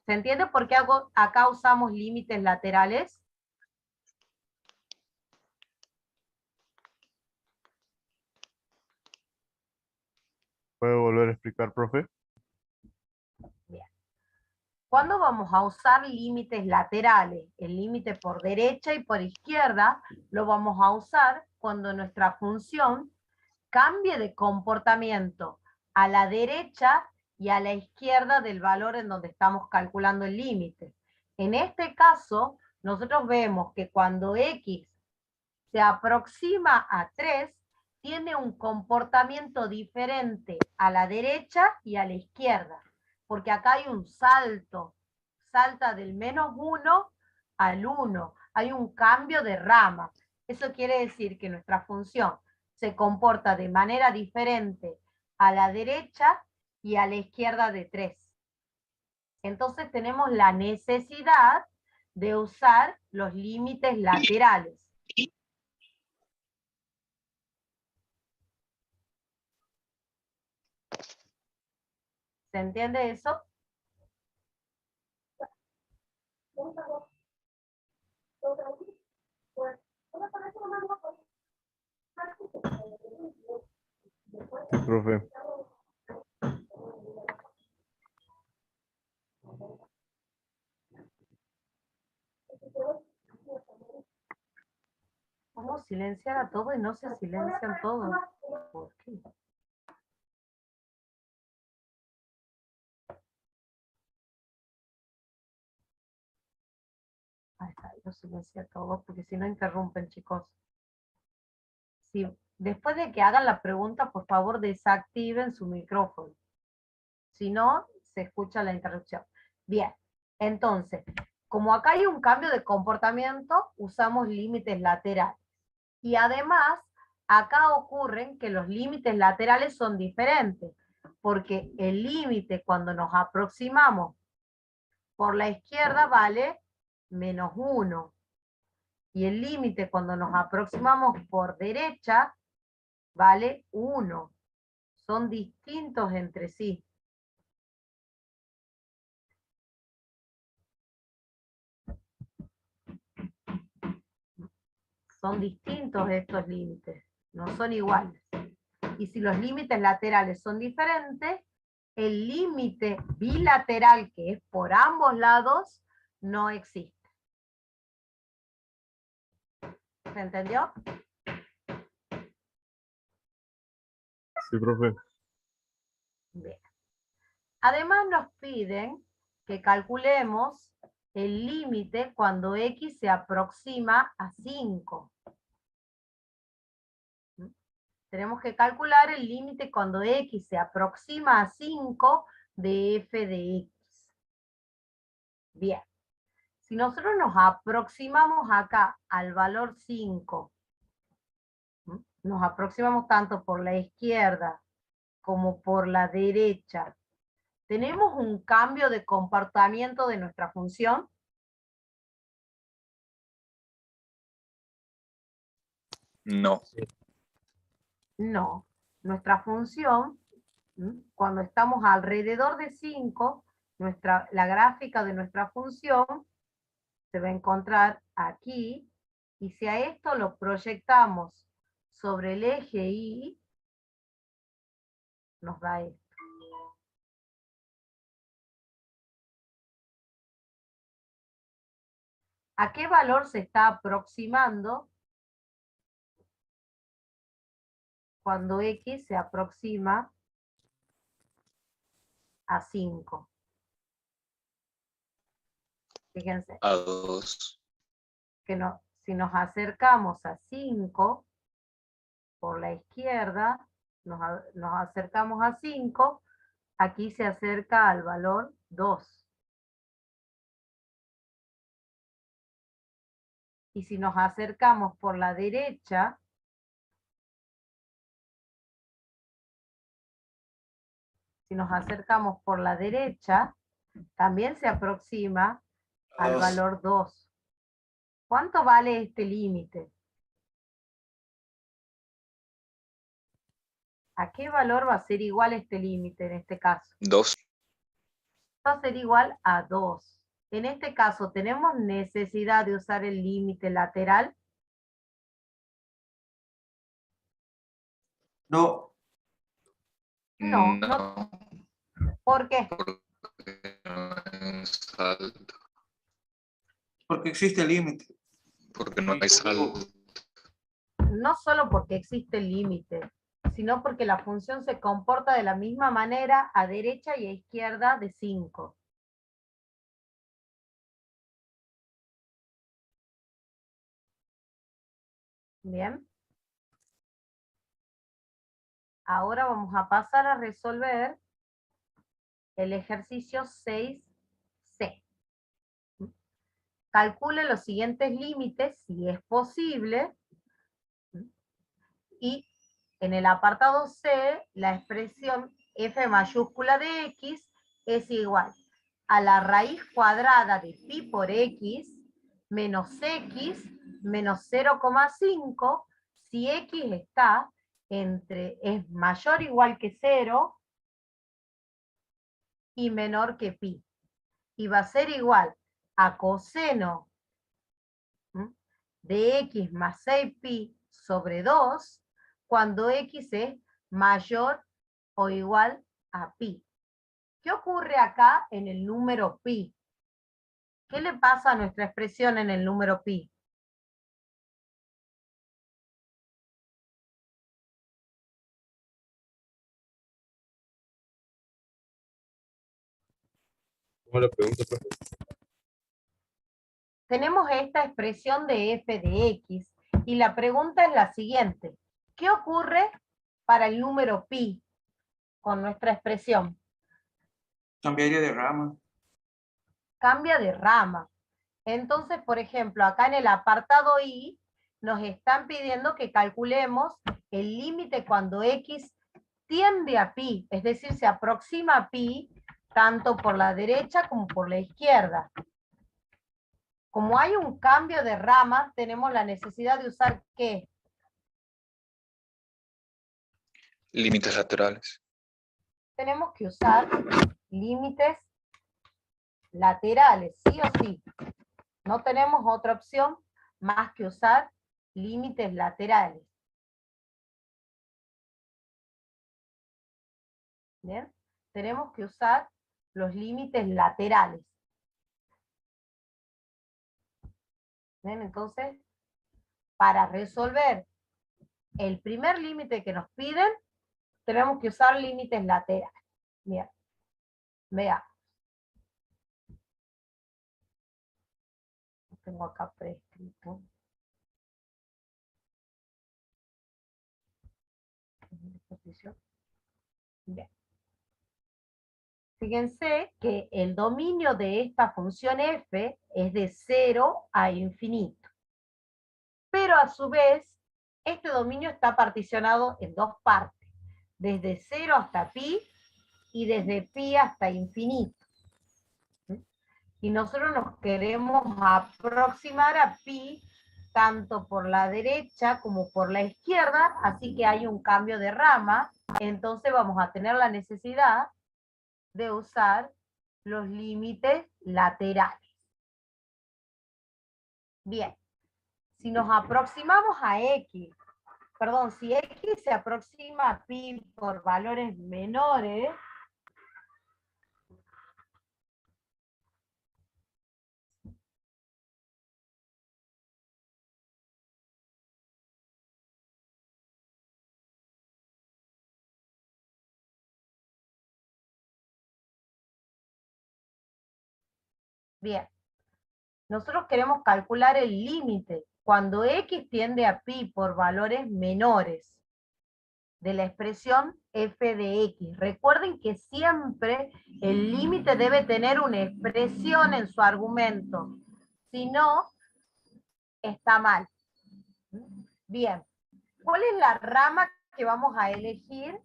¿Se entiende por qué acá usamos límites laterales? ¿Puede volver a explicar, profe? Bien. ¿Cuándo vamos a usar límites laterales? El límite por derecha y por izquierda lo vamos a usar cuando nuestra función cambie de comportamiento a la derecha y a la izquierda del valor en donde estamos calculando el límite. En este caso, nosotros vemos que cuando X se aproxima a 3, tiene un comportamiento diferente a la derecha y a la izquierda, porque acá hay un salto, salta del -1 al 1, hay un cambio de rama. Eso quiere decir que nuestra función se comporta de manera diferente a la derecha y a la izquierda de 3. Entonces tenemos la necesidad de usar los límites laterales. ¿Se entiende eso? Sí, profe. ¿Cómo silenciar a todo y no se silencian todos? ¿Por qué? Ahí está, lo silencié a todos porque si no interrumpen, chicos. Sí, después de que hagan la pregunta, por favor desactiven su micrófono. Si no, se escucha la interrupción. Bien, entonces, como acá hay un cambio de comportamiento, usamos límites laterales. Y además, acá ocurren que los límites laterales son diferentes, porque el límite cuando nos aproximamos por la izquierda vale -1. Y el límite cuando nos aproximamos por derecha vale 1. Son distintos entre sí. Son distintos estos límites, no son iguales. Y si los límites laterales son diferentes, el límite bilateral, que es por ambos lados, no existe. ¿Se entendió? Sí, profe. Bien. Además nos piden que calculemos el límite cuando x se aproxima a 5. Tenemos que calcular el límite cuando x se aproxima a 5 de f de x. Bien. Si nosotros nos aproximamos acá al valor 5, nos aproximamos tanto por la izquierda como por la derecha, ¿tenemos un cambio de comportamiento de nuestra función? No. No. Nuestra función, cuando estamos alrededor de 5, la gráfica de nuestra función se va a encontrar aquí, y si a esto lo proyectamos sobre el eje Y, nos da esto. ¿A qué valor se está aproximando cuando x se aproxima a 5? Fíjense. A 2. Que si nos acercamos a 5 por la izquierda, nos acercamos a 5, aquí se acerca al valor 2. Y si nos acercamos por la derecha, también se aproxima al valor 2. ¿Cuánto vale este límite? ¿A qué valor va a ser igual este límite en este caso? 2. Va a ser igual a 2. En este caso, ¿tenemos necesidad de usar el límite lateral? No. No. ¿Por qué? Porque no es alto. Porque existe el límite. Porque no es alto. No solo porque existe el límite, sino porque la función se comporta de la misma manera a derecha y a izquierda de 5. Bien. Ahora vamos a pasar a resolver el ejercicio 6C. Calcule los siguientes límites, si es posible, y en el apartado C, la expresión f mayúscula de x es igual a la raíz cuadrada de pi por x menos x menos 0,5 si x está es mayor o igual que 0 y menor que pi. Y va a ser igual a coseno de x más 6pi sobre 2 cuando x es mayor o igual a pi. ¿Qué ocurre acá en el número pi? ¿Qué le pasa a nuestra expresión en el número pi? ¿Cómo la pregunta, profe? Tenemos esta expresión de f de x y la pregunta es la siguiente. ¿Qué ocurre para el número pi con nuestra expresión? Cambiaría de rama. Cambia de rama. Entonces, por ejemplo, acá en el apartado I nos están pidiendo que calculemos el límite cuando x tiende a pi, es decir, se aproxima a pi tanto por la derecha como por la izquierda. Como hay un cambio de rama, tenemos la necesidad de usar ¿qué? Límites laterales. Tenemos que usar límites laterales, sí o sí. No tenemos otra opción más que usar límites laterales. ¿Bien? Tenemos que usar los límites laterales. ¿Bien? Entonces, para resolver el primer límite que nos piden, tenemos que usar límites laterales. Bien. Veamos. Tengo acá prescrito. Bien. Fíjense que el dominio de esta función f es de 0 a infinito. Pero a su vez, este dominio está particionado en dos partes. Desde 0 hasta pi y desde pi hasta infinito. Y nosotros nos queremos aproximar a pi tanto por la derecha como por la izquierda, así que hay un cambio de rama, entonces vamos a tener la necesidad de usar los límites laterales. Bien, si nos aproximamos a x, perdón, si x se aproxima a pi por valores menores, bien, nosotros queremos calcular el límite cuando x tiende a pi por valores menores de la expresión f de x. Recuerden que siempre el límite debe tener una expresión en su argumento. Si no, está mal. Bien, ¿cuál es la rama que vamos a elegir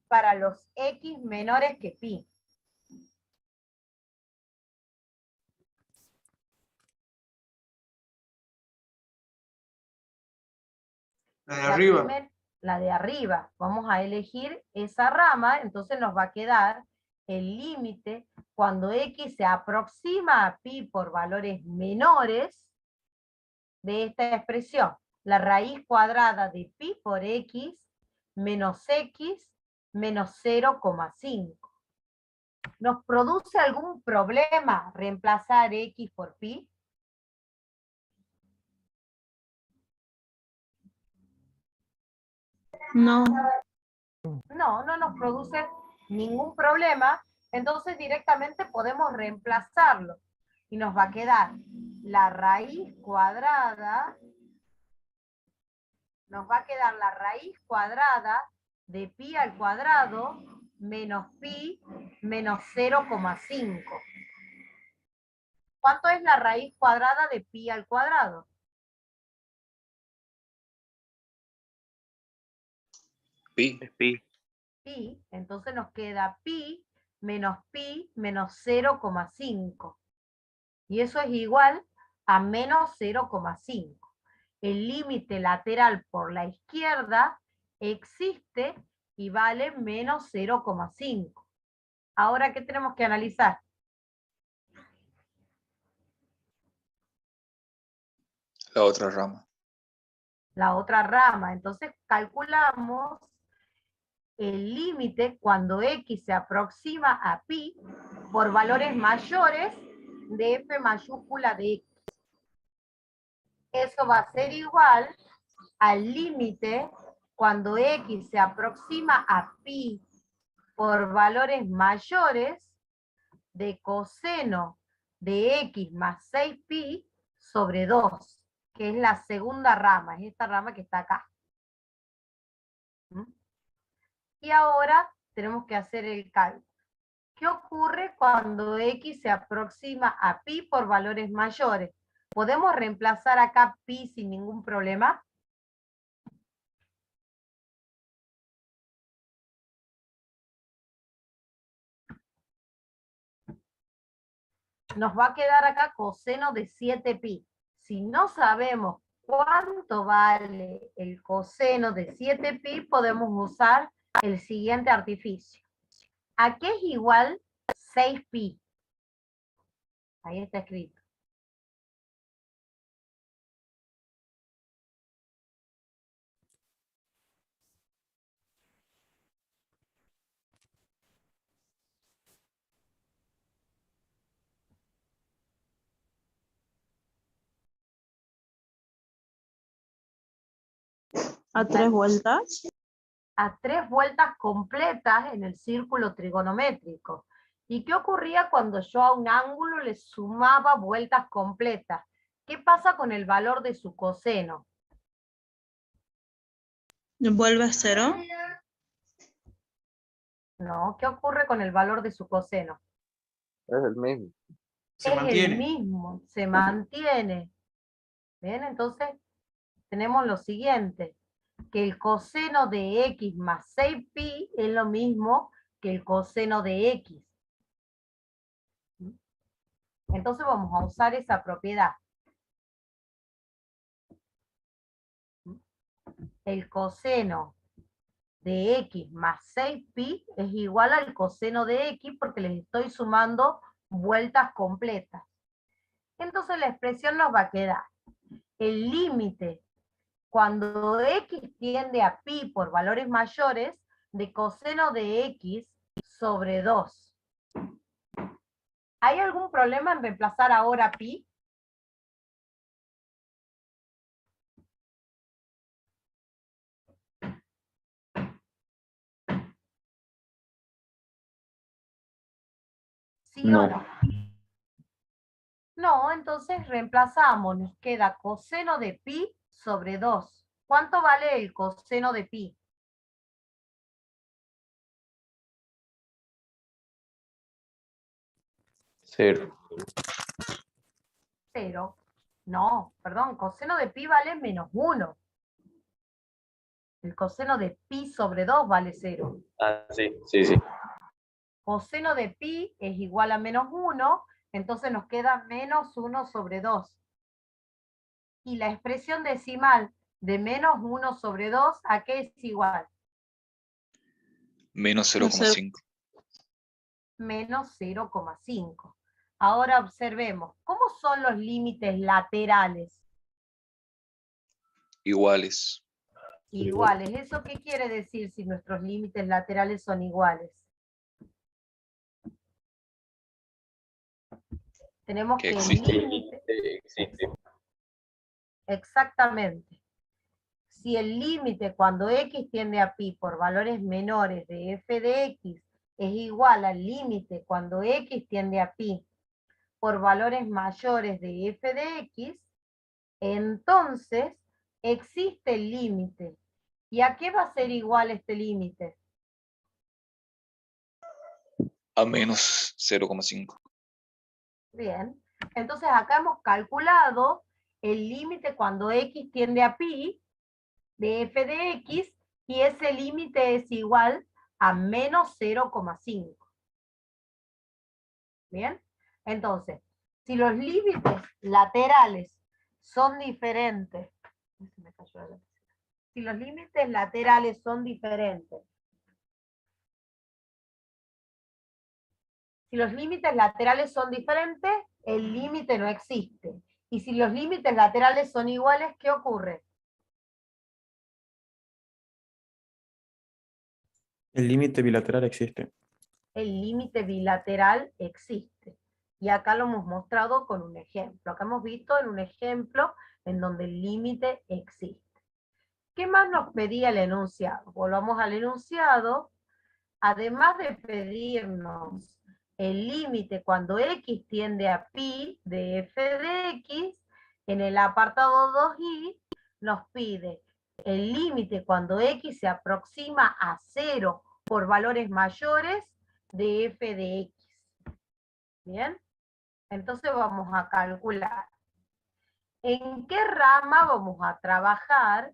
para los x menores que pi? La de arriba. La de arriba. Vamos a elegir esa rama, entonces nos va a quedar el límite cuando x se aproxima a pi por valores menores de esta expresión. La raíz cuadrada de pi por x menos x menos 0,5. ¿Nos produce algún problema reemplazar x por pi? No. No, no nos produce ningún problema, entonces directamente podemos reemplazarlo. Y nos va a quedar la raíz cuadrada, de pi al cuadrado menos pi menos 0,5. ¿Cuánto es la raíz cuadrada de pi al cuadrado? Pi. Pi, entonces nos queda pi menos 0,5. Y eso es igual a menos 0,5. El límite lateral por la izquierda existe y vale menos 0,5. Ahora, ¿qué tenemos que analizar? La otra rama. La otra rama. Entonces calculamos el límite cuando x se aproxima a pi por valores mayores de f mayúscula de x. Eso va a ser igual al límite cuando x se aproxima a pi por valores mayores de coseno de x más 6pi sobre 2, que es la segunda rama, es esta rama que está acá. Y ahora tenemos que hacer el cálculo. ¿Qué ocurre cuando x se aproxima a pi por valores mayores? ¿Podemos reemplazar acá pi sin ningún problema? nos va a quedar acá coseno de 7pi. Si no sabemos cuánto vale el coseno de 7pi, podemos usar el siguiente artificio. ¿A qué es igual 6pi? Ahí está escrito. ¿A 3 vueltas? A 3 vueltas completas en el círculo trigonométrico. ¿Y qué ocurría cuando yo a un ángulo le sumaba vueltas completas? ¿Qué pasa con el valor de su coseno? ¿Vuelve a 0? No, ¿qué ocurre con el valor de su coseno? Es el mismo. Es el mismo, se mantiene. Bien, entonces tenemos lo siguiente, que el coseno de x más 6pi es lo mismo que el coseno de x. Entonces vamos a usar esa propiedad. El coseno de x más 6pi es igual al coseno de x porque les estoy sumando vueltas completas. Entonces la expresión nos va a quedar el límite cuando x tiende a pi por valores mayores de coseno de x sobre 2. ¿Hay algún problema en reemplazar ahora pi? ¿Sí o no? No, entonces reemplazamos, nos queda coseno de pi sobre 2. ¿Cuánto vale el coseno de pi? Cero. 0. No, perdón, coseno de pi vale menos 1. El coseno de pi sobre 2 vale 0. Ah, sí, sí, sí. Coseno de pi es igual a menos 1, entonces nos queda menos 1 sobre 2. Y la expresión decimal de menos 1 sobre 2, ¿a qué es igual? Menos 0,5. Menos 0,5. Ahora observemos, ¿cómo son los límites laterales? Iguales. Iguales. ¿Eso qué quiere decir si nuestros límites laterales son iguales? Tenemos que el límite... Existe. Exactamente. Si el límite cuando x tiende a pi por valores menores de f de x es igual al límite cuando x tiende a pi por valores mayores de f de x, entonces existe el límite. ¿Y a qué va a ser igual este límite? A menos 0,5. Bien. Entonces acá hemos calculado el límite cuando x tiende a pi de f de x, y ese límite es igual a menos 0,5. Bien, entonces, si los límites laterales son diferentes, si los límites laterales son diferentes, el límite no existe. Y si los límites laterales son iguales, ¿qué ocurre? El límite bilateral existe. El límite bilateral existe. Y acá lo hemos mostrado con un ejemplo. Acá hemos visto en un ejemplo en donde el límite existe. ¿Qué más nos pedía el enunciado? Volvamos al enunciado. Además de pedirnos el límite cuando x tiende a pi de f de x, en el apartado 2i nos pide el límite cuando x se aproxima a 0 por valores mayores de f de x. ¿Bien? Entonces vamos a calcular. ¿En qué rama vamos a trabajar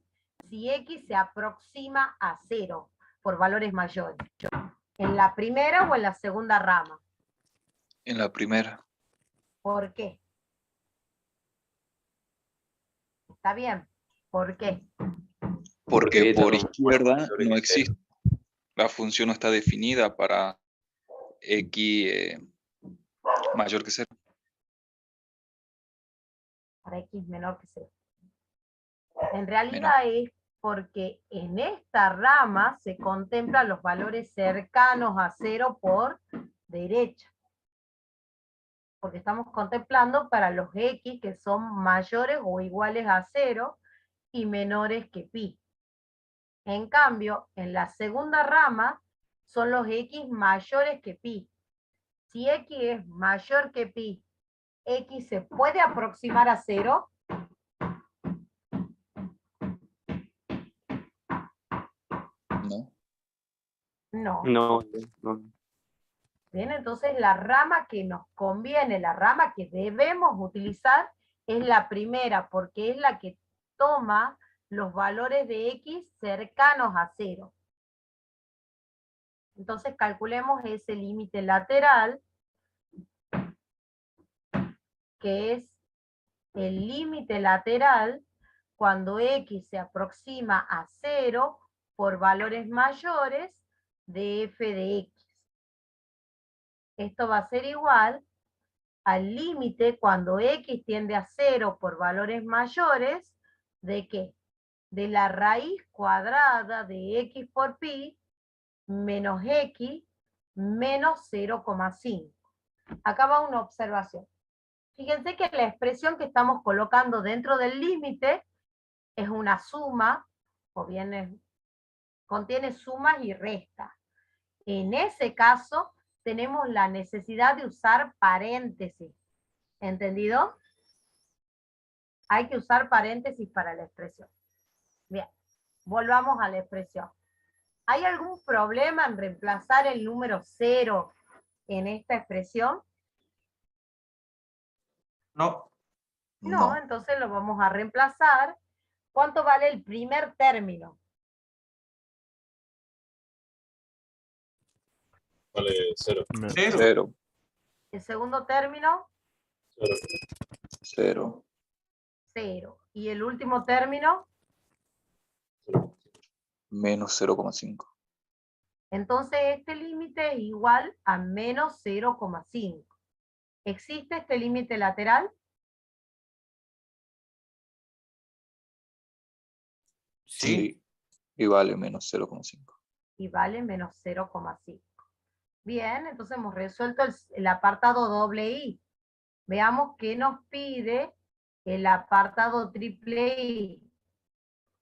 si x se aproxima a 0 por valores mayores? ¿En la primera o en la segunda rama? En la primera. ¿Por qué? Está bien. ¿Por qué? Porque por Porque izquierda mayor que no cero. existe. La función no está definida para x mayor que 0. Para x menor que 0. En realidad es porque en esta rama se contemplan los valores cercanos a 0 por derecha. Porque estamos contemplando para los x que son mayores o iguales a 0 y menores que pi. En cambio, en la segunda rama son los x mayores que pi. Si x es mayor que pi, x se puede aproximar a 0. ¿No? No. No, no. Bien, entonces la rama que nos conviene, la rama que debemos utilizar es la primera, porque es la que toma los valores de x cercanos a 0. Entonces calculemos ese límite lateral, que es el límite lateral cuando x se aproxima a 0 por valores mayores de f de x. Esto va a ser igual al límite cuando x tiende a 0 por valores mayores, ¿de qué? De la raíz cuadrada de x por pi menos x menos 0,5. Acá va una observación. Fíjense que la expresión que estamos colocando dentro del límite es una suma, o bien contiene sumas y restas. En ese caso, tenemos la necesidad de usar paréntesis. ¿Entendido? Hay que usar paréntesis para la expresión. Bien, volvamos a la expresión. ¿Hay algún problema en reemplazar el número 0 en esta expresión? No. No, entonces lo vamos a reemplazar. ¿Cuánto vale el primer término? Vale 0. 0. ¿El segundo término? 0. 0. ¿Y el último término? Menos 0,5. Entonces este límite es igual a menos 0,5. ¿Existe este límite lateral? Sí. Y vale menos 0,5. Y vale menos 0,5. Bien, entonces hemos resuelto el apartado doble I. Veamos qué nos pide el apartado triple I.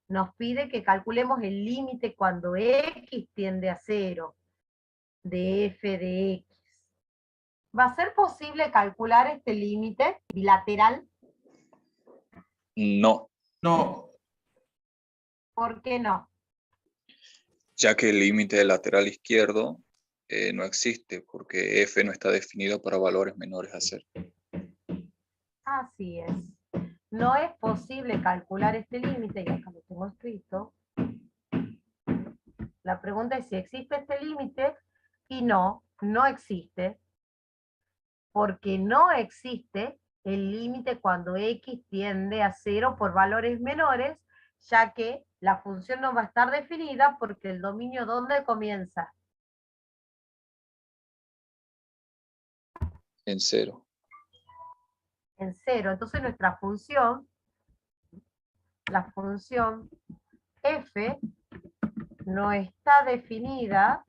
Nos pide que calculemos el límite cuando x tiende a 0 de f de x. ¿Va a ser posible calcular este límite bilateral? No, No. ¿Por qué no? ya que el límite del lateral izquierdo no existe, porque f no está definido para valores menores a 0. Así es. No es posible calcular este límite, y acá lo tengo escrito. La pregunta es si existe este límite, y no, no existe. Porque no existe el límite cuando x tiende a 0 por valores menores, ya que la función no va a estar definida porque el dominio ¿dónde comienza? En 0. En 0. Entonces nuestra función, la función f, no está definida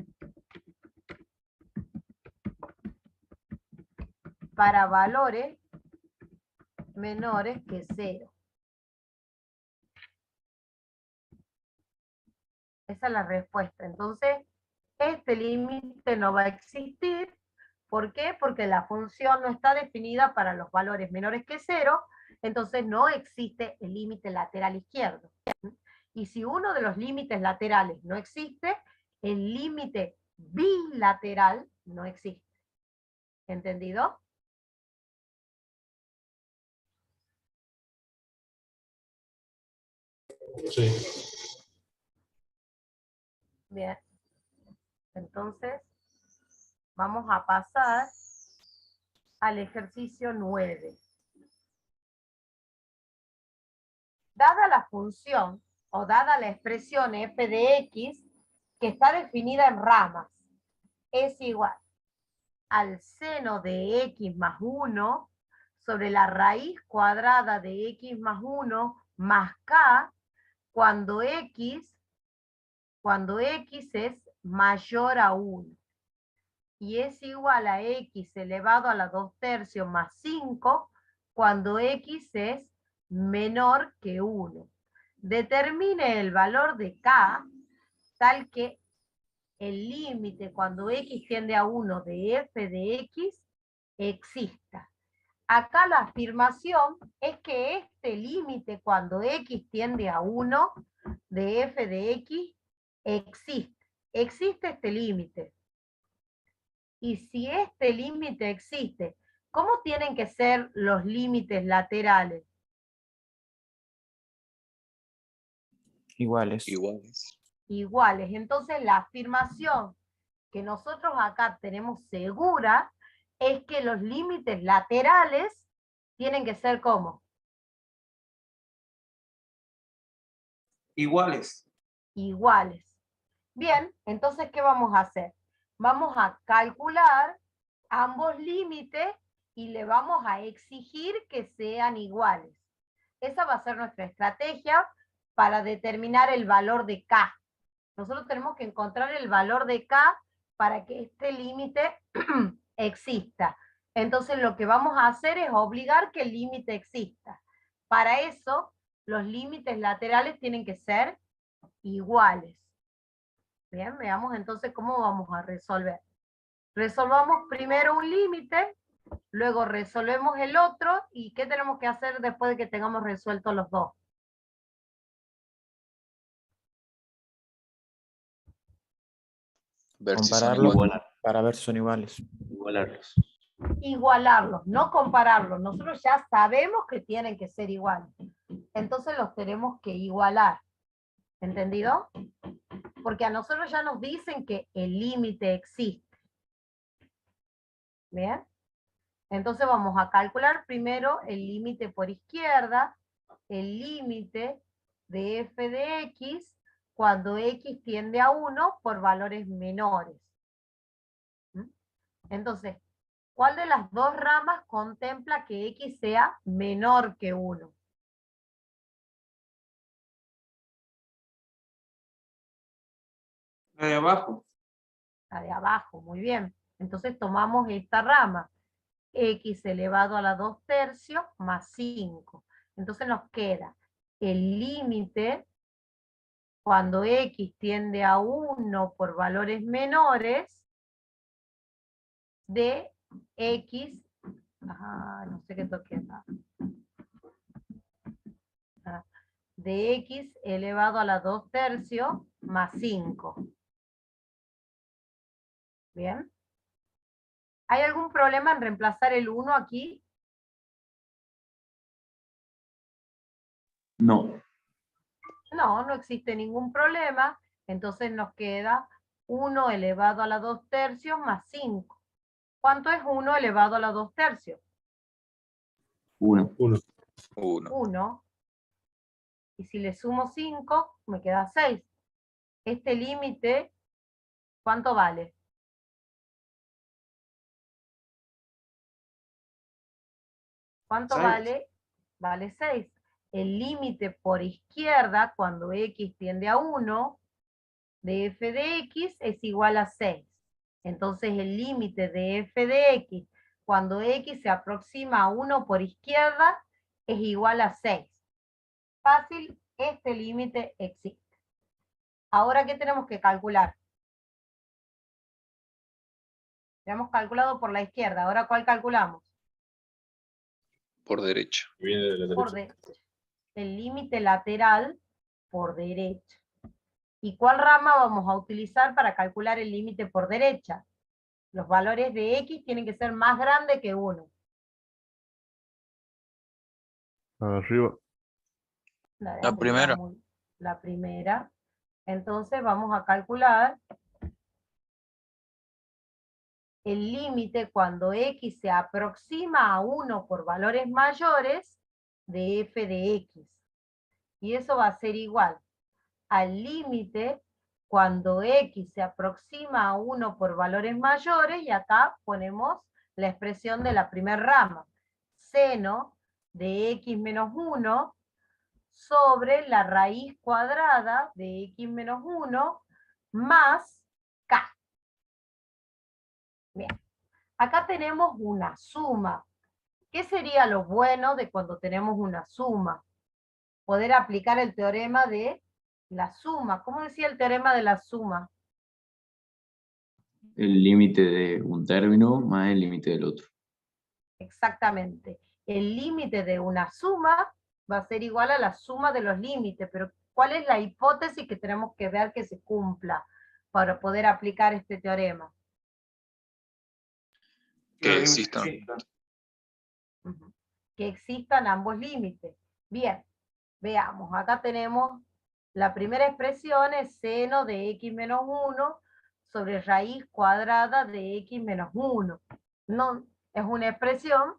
para valores menores que 0. Esa es la respuesta. Entonces, este límite no va a existir. ¿Por qué? Porque la función no está definida para los valores menores que 0, entonces no existe el límite lateral izquierdo. Y si uno de los límites laterales no existe, el límite bilateral no existe. ¿Entendido? Sí. Bien. Entonces, vamos a pasar al ejercicio 9. Dada la función o dada la expresión f de x, que está definida en ramas, es igual al seno de x más 1 sobre la raíz cuadrada de x más 1 más k cuando x es mayor a 1. Y es igual a x elevado a la 2/3 más 5 cuando x es menor que 1. Determine el valor de k tal que el límite cuando x tiende a 1 de f de x exista. Acá la afirmación es que este límite cuando x tiende a 1 de f de x existe. Existe este límite. Y si este límite existe, ¿cómo tienen que ser los límites laterales? Iguales. Iguales. Iguales. Entonces la afirmación que nosotros acá tenemos segura es que los límites laterales tienen que ser ¿cómo? Iguales. Iguales. Bien, entonces ¿qué vamos a hacer? Vamos a calcular ambos límites y le vamos a exigir que sean iguales. Esa va a ser nuestra estrategia para determinar el valor de k. Nosotros tenemos que encontrar el valor de k para que este límite exista. Entonces lo que vamos a hacer es obligar que el límite exista. Para eso, los límites laterales tienen que ser iguales. Bien, veamos entonces cómo vamos a resolver. Resolvamos primero un límite, luego resolvemos el otro, y ¿qué tenemos que hacer después de que tengamos resueltos los dos? Ver si son Compararlos iguales. para ver si son iguales. Igualarlos. Igualarlos, no compararlos. Nosotros ya sabemos que tienen que ser iguales. Entonces los tenemos que igualar. ¿Entendido? Porque a nosotros ya nos dicen que el límite existe. ¿Bien? Entonces vamos a calcular primero el límite por izquierda, el límite de f de x cuando x tiende a 1 por valores menores. ¿Mm? Entonces, ¿cuál de las dos ramas contempla que x sea menor que 1? La de abajo. La de abajo, muy bien. Entonces tomamos esta rama, x elevado a la 2/3 más 5. Entonces nos queda el límite cuando x tiende a 1 por valores menores de x, no sé qué toque acá, de x elevado a la 2/3 más 5. ¿Bien? ¿Hay algún problema en reemplazar el 1 aquí? No. No, no existe ningún problema. Entonces nos queda 1 elevado a la 2/3 más 5. ¿Cuánto es 1 elevado a la 2/3? 1. 1. Y si le sumo 5, me queda 6. Este límite, ¿cuánto vale? ¿Cuánto 6. vale? Vale 6. El límite por izquierda, cuando x tiende a 1, de f de x es igual a 6. Entonces el límite de f de x, cuando x se aproxima a 1 por izquierda, es igual a 6. Fácil, este límite existe. Ahora, ¿qué tenemos que calcular? Ya hemos calculado por la izquierda, ahora ¿cuál calculamos? Por derecha. Viene de la Por derecha. derecha. El límite lateral por derecha. ¿Y cuál rama vamos a utilizar para calcular el límite por derecha? Los valores de x tienen que ser más grandes que 1. Arriba. La primera. La primera. Entonces vamos a calcular el límite cuando x se aproxima a 1 por valores mayores de f de x. Y eso va a ser igual al límite cuando x se aproxima a 1 por valores mayores, y acá ponemos la expresión de la primera rama. Seno de x menos 1 sobre la raíz cuadrada de x menos 1 más k. Bien. Acá tenemos una suma. ¿Qué sería lo bueno de cuando tenemos una suma? Poder aplicar el teorema de la suma. ¿Cómo decía el teorema de la suma? El límite de un término más el límite del otro. Exactamente. El límite de una suma va a ser igual a la suma de los límites, pero ¿cuál es la hipótesis que tenemos que ver que se cumpla para poder aplicar este teorema? Que existan. Ujú. Que existan ambos límites. Bien, veamos, acá tenemos la primera expresión es seno de x menos 1 sobre raíz cuadrada de x menos 1. No, es una expresión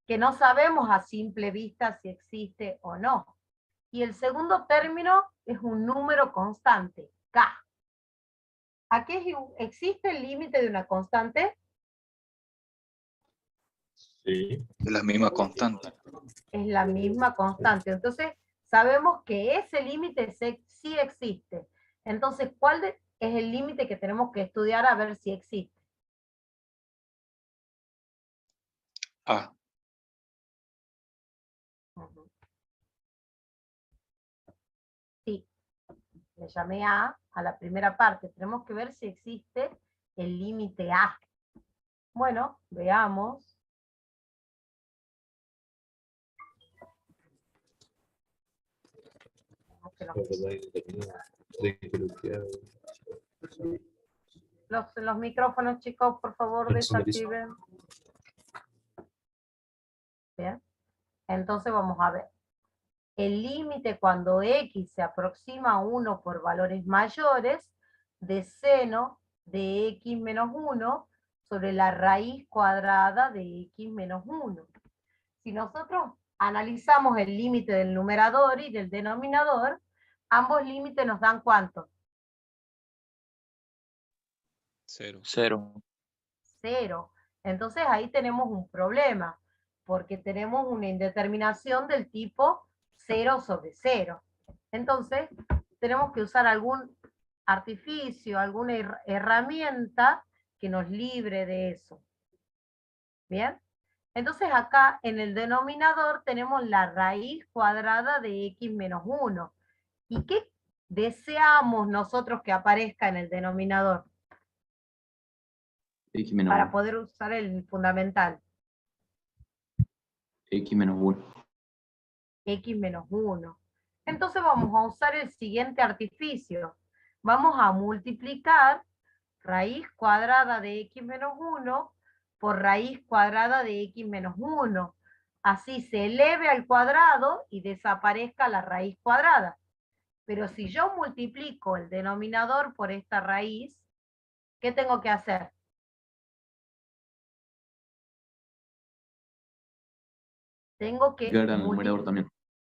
que no sabemos a simple vista si existe o no. Y el segundo término es un número constante, k. ¿Aquí existe el límite de una constante? Sí. Es la misma constante. Es la misma constante. Entonces, sabemos que ese límite sí existe. Entonces, ¿cuál es el límite que tenemos que estudiar a ver si existe? Ah, Sí, le llamé a la primera parte. Tenemos que ver si existe el límite A. Bueno, veamos. Los micrófonos, chicos, por favor, desactiven. Bien. Entonces vamos a ver. El límite cuando x se aproxima a 1 por valores mayores de seno de x menos 1 sobre la raíz cuadrada de x menos 1. Si nosotros analizamos el límite del numerador y del denominador, ambos límites nos dan ¿cuánto? 0. 0. Entonces ahí tenemos un problema, porque tenemos una indeterminación del tipo 0 sobre 0. Entonces tenemos que usar algún artificio, alguna herramienta que nos libre de eso. ¿Bien? Entonces acá en el denominador tenemos la raíz cuadrada de x menos 1. ¿Y qué deseamos nosotros que aparezca en el denominador? X menos Para 1. poder usar el fundamental. X menos 1. X menos 1. Entonces vamos a usar el siguiente artificio. Vamos a multiplicar raíz cuadrada de x menos 1 por raíz cuadrada de x menos 1. Así se eleve al cuadrado y desaparezca la raíz cuadrada. Pero si yo multiplico el denominador por esta raíz, ¿qué tengo que hacer? Tengo que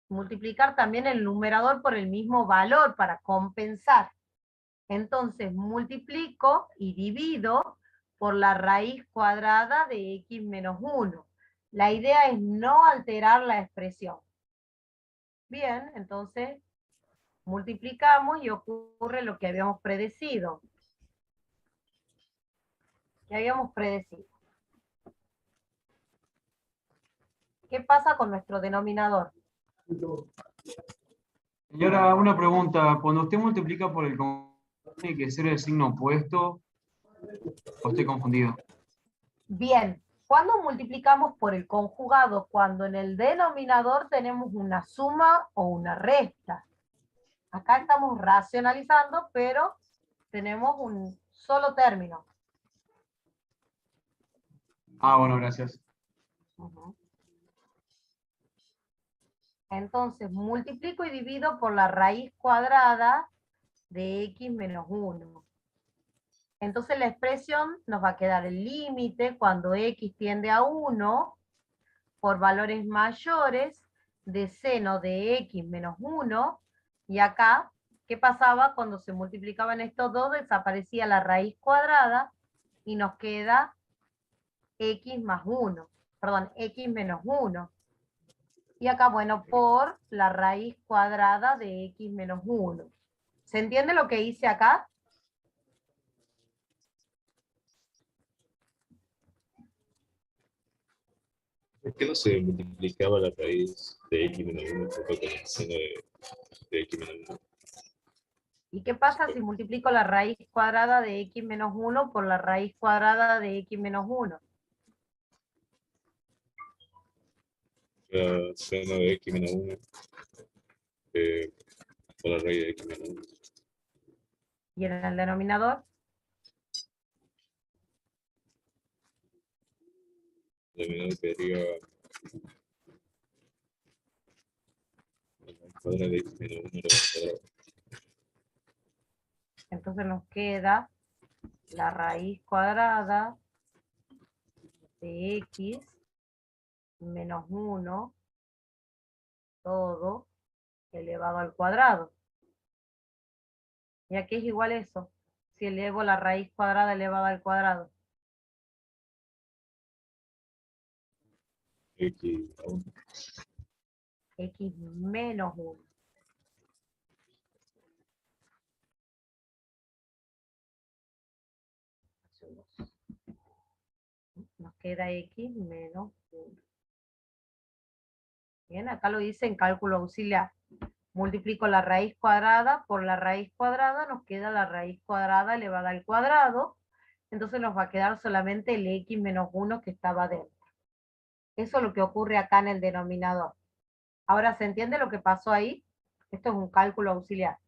multiplicar también el numerador por el mismo valor para compensar. Entonces multiplico y divido por la raíz cuadrada de x menos 1. La idea es no alterar la expresión. Bien, entonces multiplicamos y ocurre lo que habíamos predecido. ¿Qué pasa con nuestro denominador? Señora, una pregunta. Cuando usted multiplica por el ¿tiene que ser el signo opuesto? ¿O estoy confundido? Bien, ¿cuándo multiplicamos por el conjugado? Cuando en el denominador tenemos una suma o una resta. Acá estamos racionalizando, pero tenemos un solo término. Ah, bueno, gracias. Entonces, multiplico y divido por la raíz cuadrada de x menos 1. Entonces la expresión nos va a quedar el límite cuando x tiende a 1 por valores mayores de seno de x menos 1, y acá, ¿qué pasaba? Cuando se multiplicaban estos dos, desaparecía la raíz cuadrada, y nos queda x más 1, perdón, x menos 1. Y acá, bueno, por la raíz cuadrada de x menos 1. ¿Se entiende lo que hice acá? ¿Por qué no se multiplicaba la raíz de x menos 1 junto con el seno de x menos 1? ¿Y qué pasa si multiplico la raíz cuadrada de x menos 1 por la raíz cuadrada de x menos 1? La seno de x menos 1 por la raíz de x menos 1. ¿Y en el denominador? El denominador quedaría la cuadrada de x menos 1 elevado al cuadrado. Entonces nos queda la raíz cuadrada de x menos 1 todo elevado al cuadrado. ¿Y a qué es igual eso? Si elevo la raíz cuadrada elevada al cuadrado. X a 1. X menos 1. Nos queda x menos 1. Bien, acá lo hice en cálculo auxiliar. Multiplico la raíz cuadrada por la raíz cuadrada, nos queda la raíz cuadrada elevada al cuadrado. Entonces nos va a quedar solamente el x menos 1 que estaba dentro. Eso es lo que ocurre acá en el denominador. Ahora, ¿se entiende lo que pasó ahí? Esto es un cálculo auxiliar.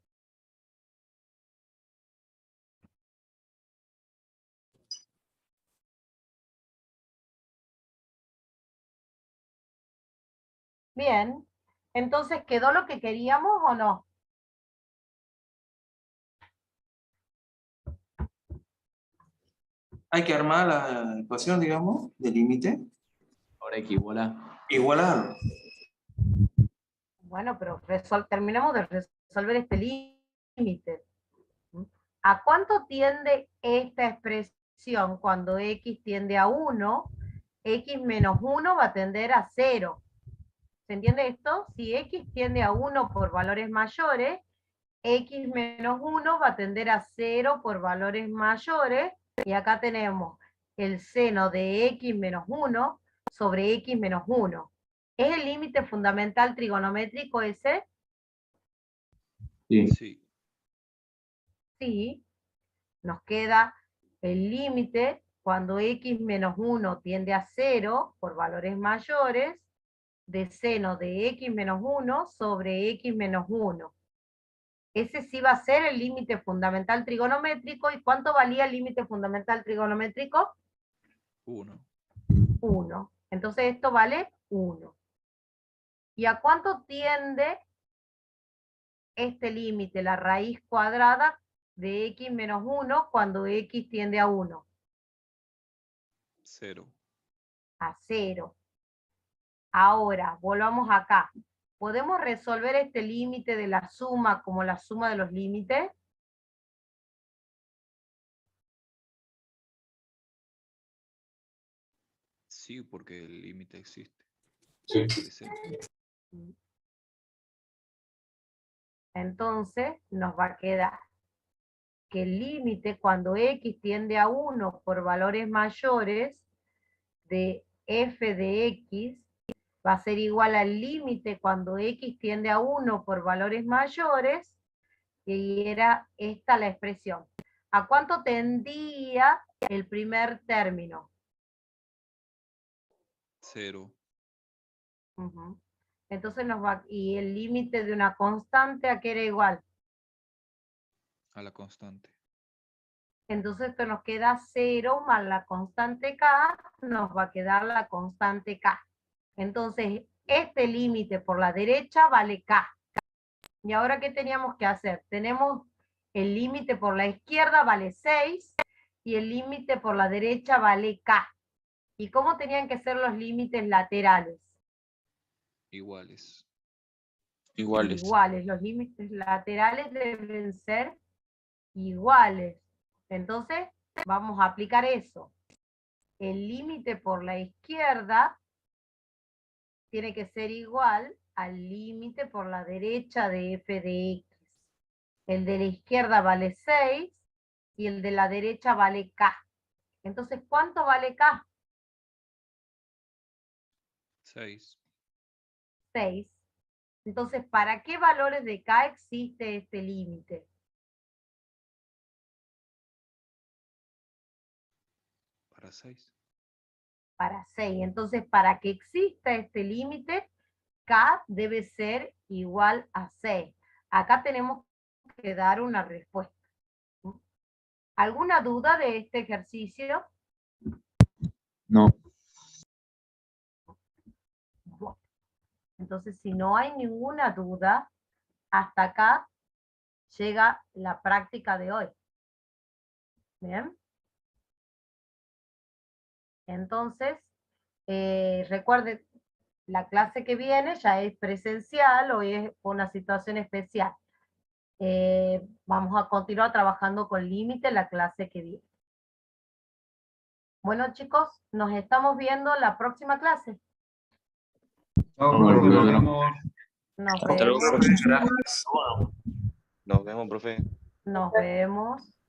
Bien, entonces, ¿quedó lo que queríamos o no? Hay que armar la ecuación, digamos, de límite. Ahora hay que igualar. Igualar. Bueno, pero terminemos de resolver este límite. ¿A cuánto tiende esta expresión cuando x tiende a 1? X menos 1 va a tender a 0. ¿Se entiende esto? Si x tiende a 1 por valores mayores, x menos 1 va a tender a 0 por valores mayores, y acá tenemos el seno de x menos 1 sobre x menos 1. ¿Es el límite fundamental trigonométrico ese? Sí. Sí. Nos queda el límite cuando x menos 1 tiende a 0 por valores mayores, de seno de x menos 1 sobre x menos 1. Ese sí va a ser el límite fundamental trigonométrico. ¿Y cuánto valía el límite fundamental trigonométrico? 1. 1. Entonces esto vale 1. ¿Y a cuánto tiende este límite, la raíz cuadrada de x menos 1 cuando x tiende a 1? 0. A 0. Ahora, volvamos acá. ¿Podemos resolver este límite de la suma como la suma de los límites? Sí, porque el límite existe. Sí. Entonces, nos va a quedar que el límite cuando x tiende a 1 por valores mayores de f de x va a ser igual al límite cuando x tiende a 1 por valores mayores, y era esta la expresión. ¿A cuánto tendía el primer término? 0. Entonces nos va, y el límite de una constante, ¿a qué era igual? A la constante. Entonces esto nos queda 0 más la constante k, nos va a quedar la constante k. Entonces este límite por la derecha vale k. ¿Y ahora qué teníamos que hacer? Tenemos el límite por la izquierda vale 6, y el límite por la derecha vale K. ¿Y cómo tenían que ser los límites laterales? Iguales. Iguales. Iguales, los límites laterales deben ser iguales. Entonces, vamos a aplicar eso. El límite por la izquierda tiene que ser igual al límite por la derecha de f de x. El de la izquierda vale 6 y el de la derecha vale k. Entonces, ¿cuánto vale k? 6. 6. Entonces, ¿para qué valores de k existe este límite? Para 6. Para 6. Entonces, para que exista este límite, k debe ser igual a 6. Acá tenemos que dar una respuesta. ¿Alguna duda de este ejercicio? No. Bueno, entonces, si no hay ninguna duda, hasta acá llega la práctica de hoy. ¿Bien? Entonces, recuerden, la clase que viene ya es presencial, hoy es una situación especial. Vamos a continuar trabajando con límite la clase que viene. Bueno, chicos, nos estamos viendo la próxima clase. Chao, Bueno, profe, nos bueno. vemos. Nos Hasta luego, vemos. profe. Nos vemos, profe. Nos vemos.